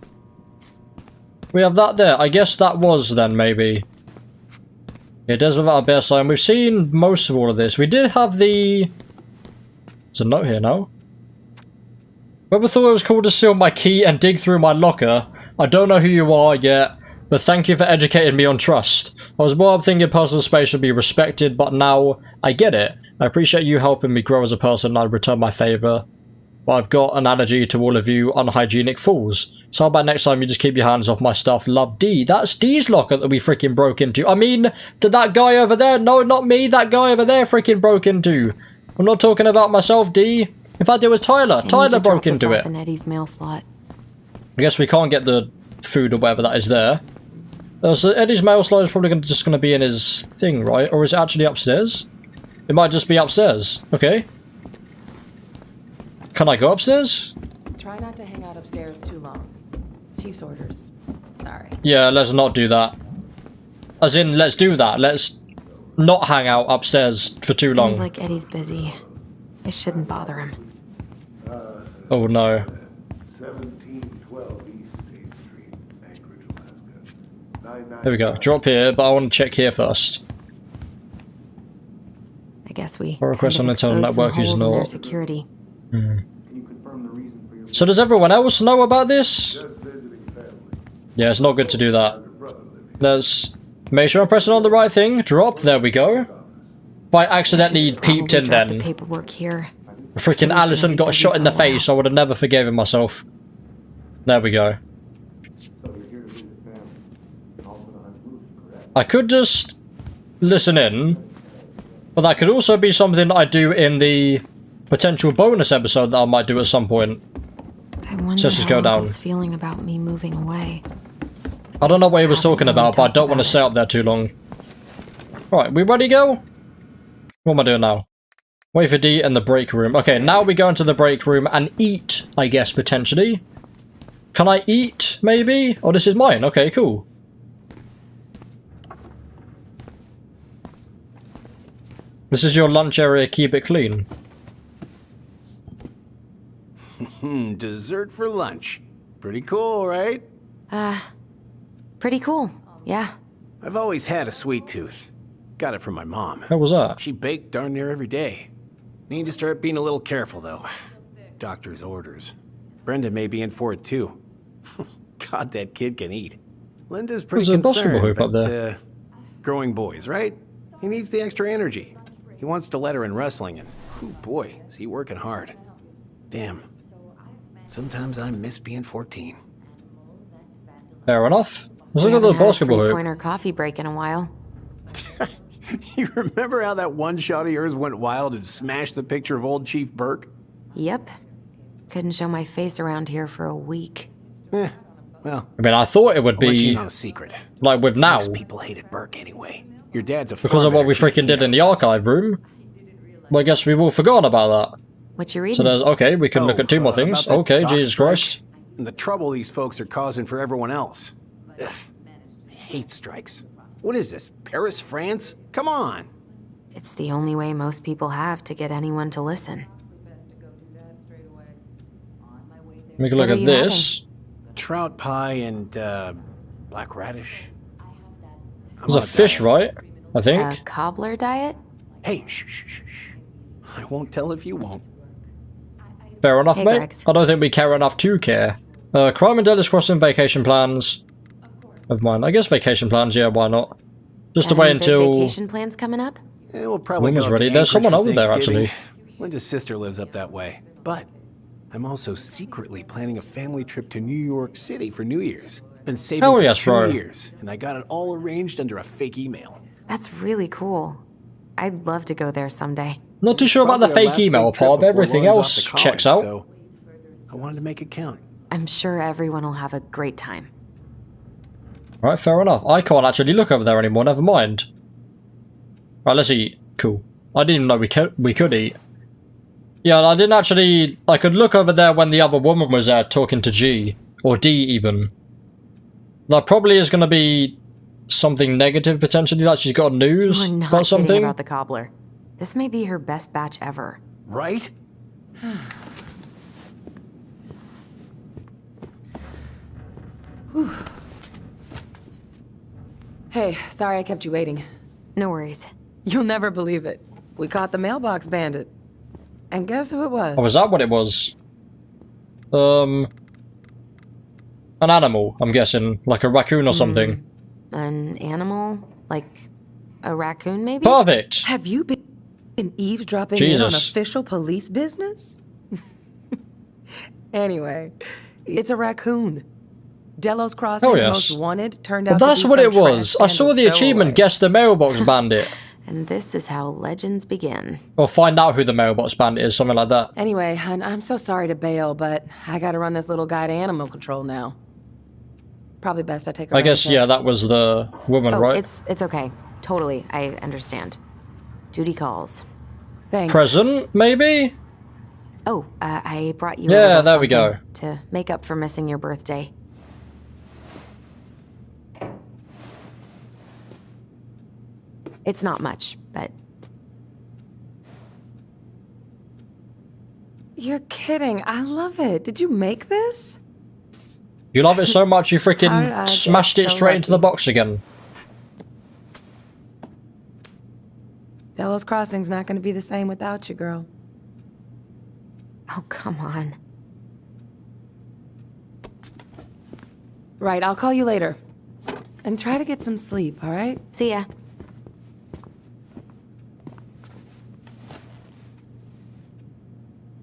We have that there. I guess that was then, maybe. It does without a bear sign. We've seen most of all of this. We did have the... There's a note here now. Whoever thought it was cool to steal my key and dig through my locker. I don't know who you are yet, but thank you for educating me on trust. I was more thinking personal space should be respected, but now I get it. I appreciate you helping me grow as a person and I return my favour. But I've got an allergy to all of you unhygienic fools. So how about next time you just keep your hands off my stuff? Love, D. That's D's locker that we freaking broke into. I mean, did that guy over there? No, not me. That guy over there freaking broke into. I'm not talking about myself, D. In fact, it was Tyler. Tyler broke into it. In Eddie's mail slot. I guess we can't get the food or whatever that is there. So Eddie's mail slot is probably just going to be in his thing, right? Or is it actually upstairs? It might just be upstairs. Okay. Can I go upstairs? Try not to hang out upstairs too long. Chief's orders. Sorry. Yeah, let's not do that. As in, let's do that. Let's not hang out upstairs for too long. Sounds like Eddie's busy. I shouldn't bother him. Oh no. 1712 East 8th Street, Anchorage, Alaska. There we go. Drop here, but I want to check here first. I guess we Or request kind on of internal exposed some network using holes in their all- security. So does everyone else know about this? Yeah, it's not good to do that. Let's make sure I'm pressing on the right thing. Drop. There we go. If I accidentally peeped in Drop the then, paperwork here. freaking Allison got shot in the face, I would have never forgiven myself. There we go. I could just listen in, but that could also be something I do in the potential bonus episode that I might do at some point. I wonder So let's just how go down. Uncle's feeling about me moving away. I don't know what he was Haven't talking really about, but I talked don't want to about stay up there too long. Right, we ready to go? What am I doing now? Wait for D in the break room. Okay, now we go into the break room and eat, I guess, potentially. Can I eat, maybe? Oh, this is mine. Okay, cool. This is your lunch area, keep it clean. Dessert for lunch. Pretty cool, right? Pretty cool, yeah. I've always had a sweet tooth. Got it from my mom. What was that? She baked darn near every day. Need to start being a little careful, though. Doctor's orders. Brenda may be in for it, too. God, that kid can eat. Linda's pretty There's a concerned, basketball hoop up but, there. growing boys, right? He needs the extra energy. He wants to let her in wrestling, and, oh boy, is he working hard. Damn. Sometimes I miss being 14. Fair enough. Let's We look at the haven't had a basketball hoop. three-pointer coffee break in a while. You remember how that one shot of yours went wild and smashed the picture of old Chief Burke? Yep. Couldn't show my face around here for a week. Well, I mean, I thought it would I'll let you be in on a secret. like with now, Most people hated Burke anyway. Your dad's a because far of what we better chief freaking did in the than he was. archive room. Well, I guess we've all forgotten about that. What you reading? So there's, okay, we can look at two more things. about that Okay, doc Jesus strike Christ. And the trouble these folks are causing for everyone else. Ugh, I hate strikes. What is this, Paris, France? Come on. It's the only way most people have to get anyone to listen. We can look What are at you this. Trout pie and, black radish. There's a fish, right? I think. A cobbler diet? Hey, shh, shh, shh, shh. I won't tell if you won't. Fair enough, Hey, mate. Gregs. I don't think we care enough to care. Crime and Dallas Crossing vacation plans. Of mine. I guess vacation plans, yeah, why not? Just to Any wait big until... vacation plans coming up? Yeah, we'll probably Almost go up to ready. There's Anchorage someone for over there, Thanksgiving. actually. Linda's sister lives up that way. But I'm also secretly planning a family trip to New York City for New Year's. Been saving Hell for yes, 2 bro. years, and I got it all arranged under a fake email. That's really cool. I'd love to go there someday. Not too sure about the Probably our fake last email big trip part, but before everything Lauren's else off to college, checks out. So I wanted to make it count. I'm sure everyone will have a great time. Right, fair enough. I can't actually look over there anymore, never mind. Right, let's eat. Cool. I didn't even know we could eat. Yeah, I didn't actually... I could look over there when the other woman was there talking to G. Or D, even. That probably is going to be something negative, potentially, like she's got news You are not about kidding something. about the cobbler. This may be her best batch ever. Right? Hey, sorry I kept you waiting. No worries. You'll never believe it. We caught the mailbox bandit. And guess who it was? Oh, was that what it was? An animal, I'm guessing. Like a raccoon or something. An animal? Like a raccoon, maybe? Perfect! Have you been eavesdropping in on Jesus. official police business? Anyway, it's a raccoon. Delos Crossing's Oh, yes. most wanted turned Well, out to that's be what some it was. trash I saw can the achievement, stowaway. guess the mailbox bandit. And this is how legends begin. Or find out who the mailbox bandit is, something like that. Anyway, hun, I'm so sorry to bail, but I gotta run this little guy to animal control now. Probably best I take her I around guess, the yeah, pit. that was the woman, Oh, right? it's okay. Totally, I understand. Duty calls. Thanks. Present, maybe? Oh, I brought you. Yeah, a little there we go. something to make up for missing your birthday. It's not much, but You're kidding. I love it. Did you make this? You love it so much you How did I freaking get smashed it so straight into the lucky? box again. Delos Crossing's not gonna be the same without you, girl. oh, come on. Right, I'll call you later. And try to get some sleep, all right? See ya.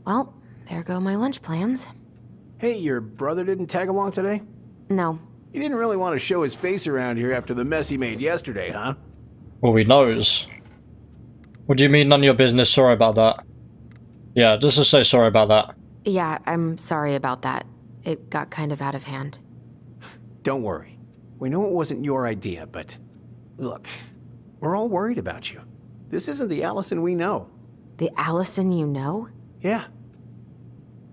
Well, there go my lunch plans. Hey, your brother didn't tag along today? No, He didn't really want to show his face around here after the mess he made yesterday, huh? Well, he knows. What do you mean, none of your business? Sorry about that. Yeah, just to say sorry about that. yeah, I'm sorry about that. It got kind of out of hand. Don't worry. We know it wasn't your idea, but look, we're all worried about you. This isn't the Allison we know. The Allison you know? Yeah.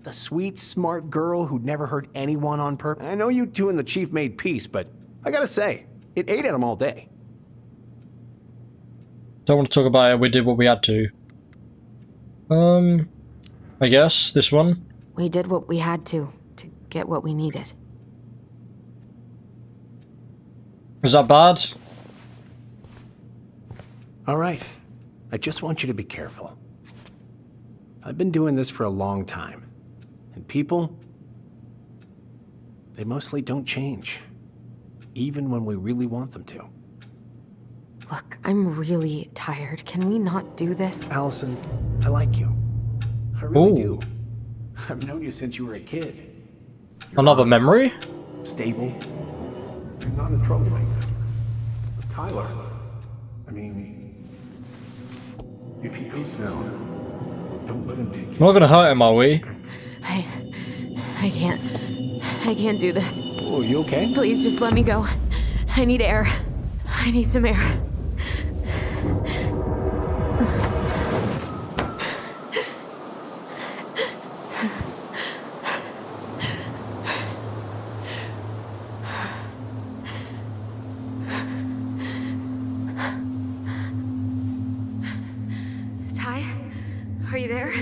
The sweet, smart girl who'd never hurt anyone on purpose. I know you two and the chief made peace, but I gotta say, it ate at him all day. Don't want to talk about it. We did what we had to. I guess this one. We did what we had to get what we needed. Is that bad? All right. I just want you to be careful. I've been doing this for a long time. And people, they mostly don't change. Even when we really want them to. Look, I'm really tired. Can we not do this? Allison, I like you. I really do. I've known you since you were a kid. You're Another honest, memory? stable. You're not a troublemaker. But Tyler, I mean, if he goes down, don't let him take you. We're not gonna hurt him, are we? I can't do this. Oh, you okay? Please just let me go. I need air. I need some air. Ty? Are you there?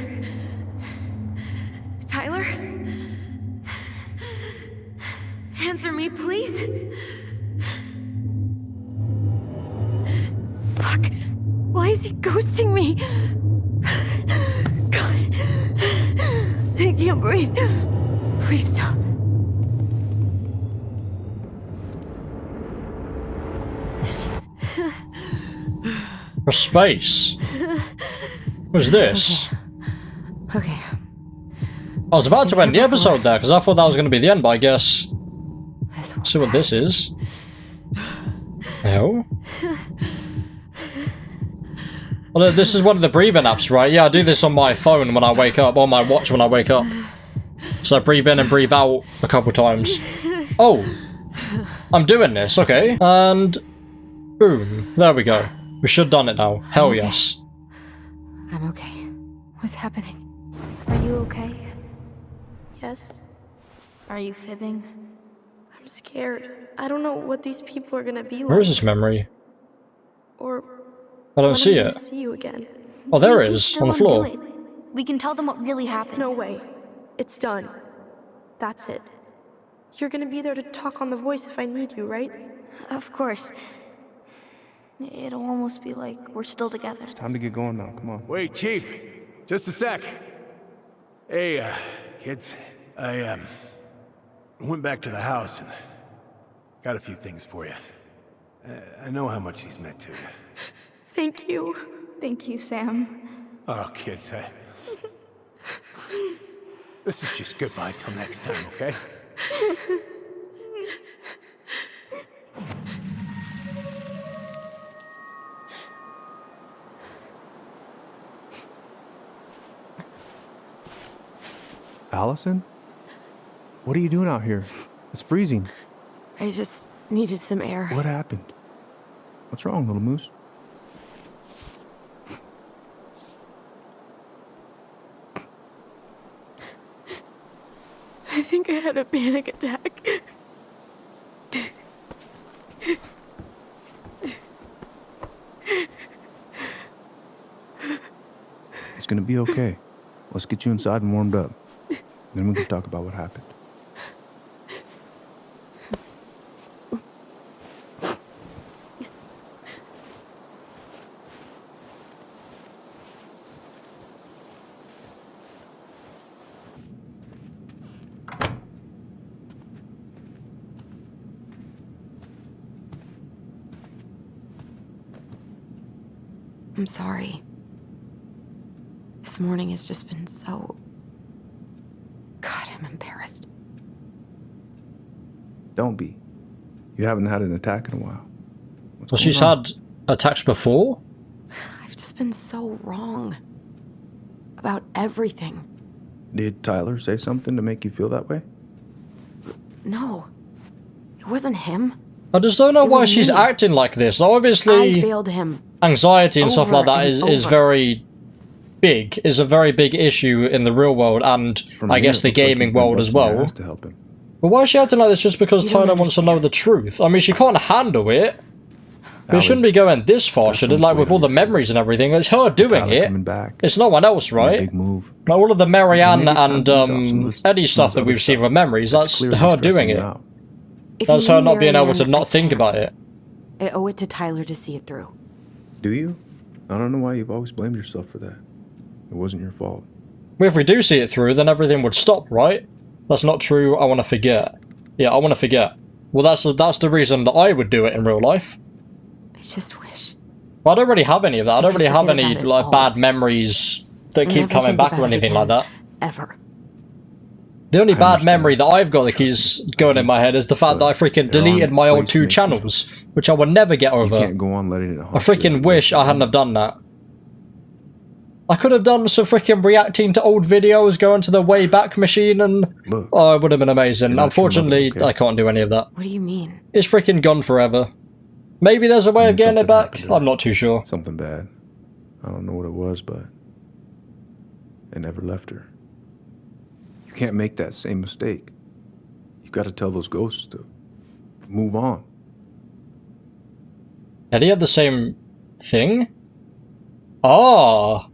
Tyler? Answer me, please. Fuck. Why is he ghosting me? God. I can't breathe. Please stop. For space. What's this? Okay. I was about to end the episode there because I thought that was going to be the end, but I guess. Let's see what this is. No. Well, this is one of the breathing apps, right? Yeah, I do this on my phone when I wake up, or my watch when I wake up. So I breathe in and breathe out a couple times. Oh, I'm doing this, okay. And boom, there we go. We should have done it now. Hell yes. I'm okay. What's happening? Are you okay? Yes? Are you fibbing? I'm scared. I don't know what these people are gonna be like. Where is this memory? Or I don't when see I'm it. gonna see you again. Oh, there We it can is, still on the floor. undo it. We can tell them what really happened. No way. It's done. That's it. You're gonna be there to talk on the voice if I need you, right? Of course. It'll almost be like we're still together. It's time to get going now. Come on. Wait, Chief. Just a sec. Hey, kids. I went back to the house and got a few things for you. I know how much these meant to you. Thank you. Thank you, Sam. Oh, kids, this is just goodbye till next time, okay? Allison? What are you doing out here? It's freezing. I just needed some air. What happened? What's wrong, little moose? I think I had a panic attack. It's gonna be okay. Let's get you inside and warmed up. Then we can talk about what happened. I'm sorry. This morning has just been so... God, I'm embarrassed. Don't be. You haven't had an attack in a while. Well, she's had attacks before? I've just been so wrong. About everything. Did Tyler say something to make you feel that way? No. It wasn't him. I just don't know It why was she's me. acting like this. I Obviously, failed him. anxiety and stuff Over like that and is over. very big, is a very big issue in the real world and From I here, guess it the looks like gaming you've been world as busting your well. ass to help him. But why is she acting like this just because You don't Tyler wants to know the truth? I mean, she can't handle it. But it shouldn't be going this far, should it? Like, with all the memories and everything. It's her doing it. It's no one else, right? Big move. Like, all of the Marianne and Eddie stuff that we've seen with memories, that's her doing it. That's her not being able to not think about it. I owe it to Tyler to see it through. Do you? I don't know why you've always blamed yourself for that. It wasn't your fault. Well, if we do see it through, then everything would stop, right? That's not true. I want to forget. Yeah, I want to forget. Well, that's the reason that I would do it in real life. I just wish. Well, I don't really have any of that. I don't really have any like bad memories that keep coming back or anything like that. Ever. The only bad memory that I've got that keeps going in my head is the fact that I freaking deleted my old 2 channels, which I will never get over. You can't go on letting it I freaking wish I hadn't have done that. I could have done some freaking reacting to old videos, going to the Wayback Machine, and oh, it would have been amazing. Unfortunately, I can't do any of that. What do you mean? It's freaking gone forever. Maybe there's a way of getting it back. I'm not too sure. Something bad. I don't know what it was, but it never left her. You can't make that same mistake. You've got to tell those ghosts to move on. Had he had the same thing? Ah.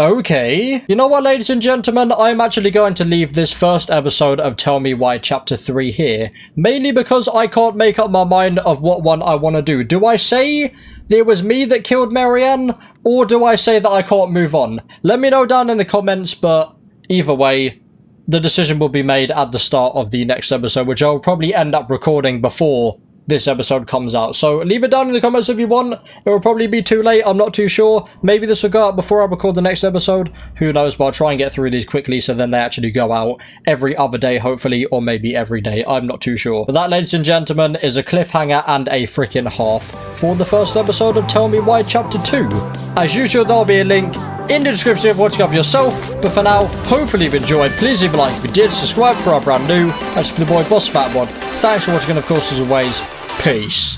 Okay. You know what, ladies and gentlemen? I'm actually going to leave this first episode of Tell Me Why Chapter 3 here. Mainly because I can't make up my mind of what one I want to do. Do I say it was me that killed Marianne? Or do I say that I can't move on? Let me know down in the comments, but either way, the decision will be made at the start of the next episode, which I'll probably end up recording before this episode comes out. So leave it down in the comments if you want. It will probably be too late, I'm not too sure. Maybe this will go out before I record the next episode. Who knows, but I'll try and get through these quickly so then they actually go out every other day, hopefully, or maybe every day. I'm not too sure. But that, ladies and gentlemen, is a cliffhanger and a freaking half for the first episode of Tell Me Why Chapter 2. As usual, there'll be a link in the description of what you got for yourself. But for now, hopefully you've enjoyed. Please leave a like if you did. Subscribe for our brand new. That's the boy Boss Fatwod. Thanks for watching, and of course, as always, peace.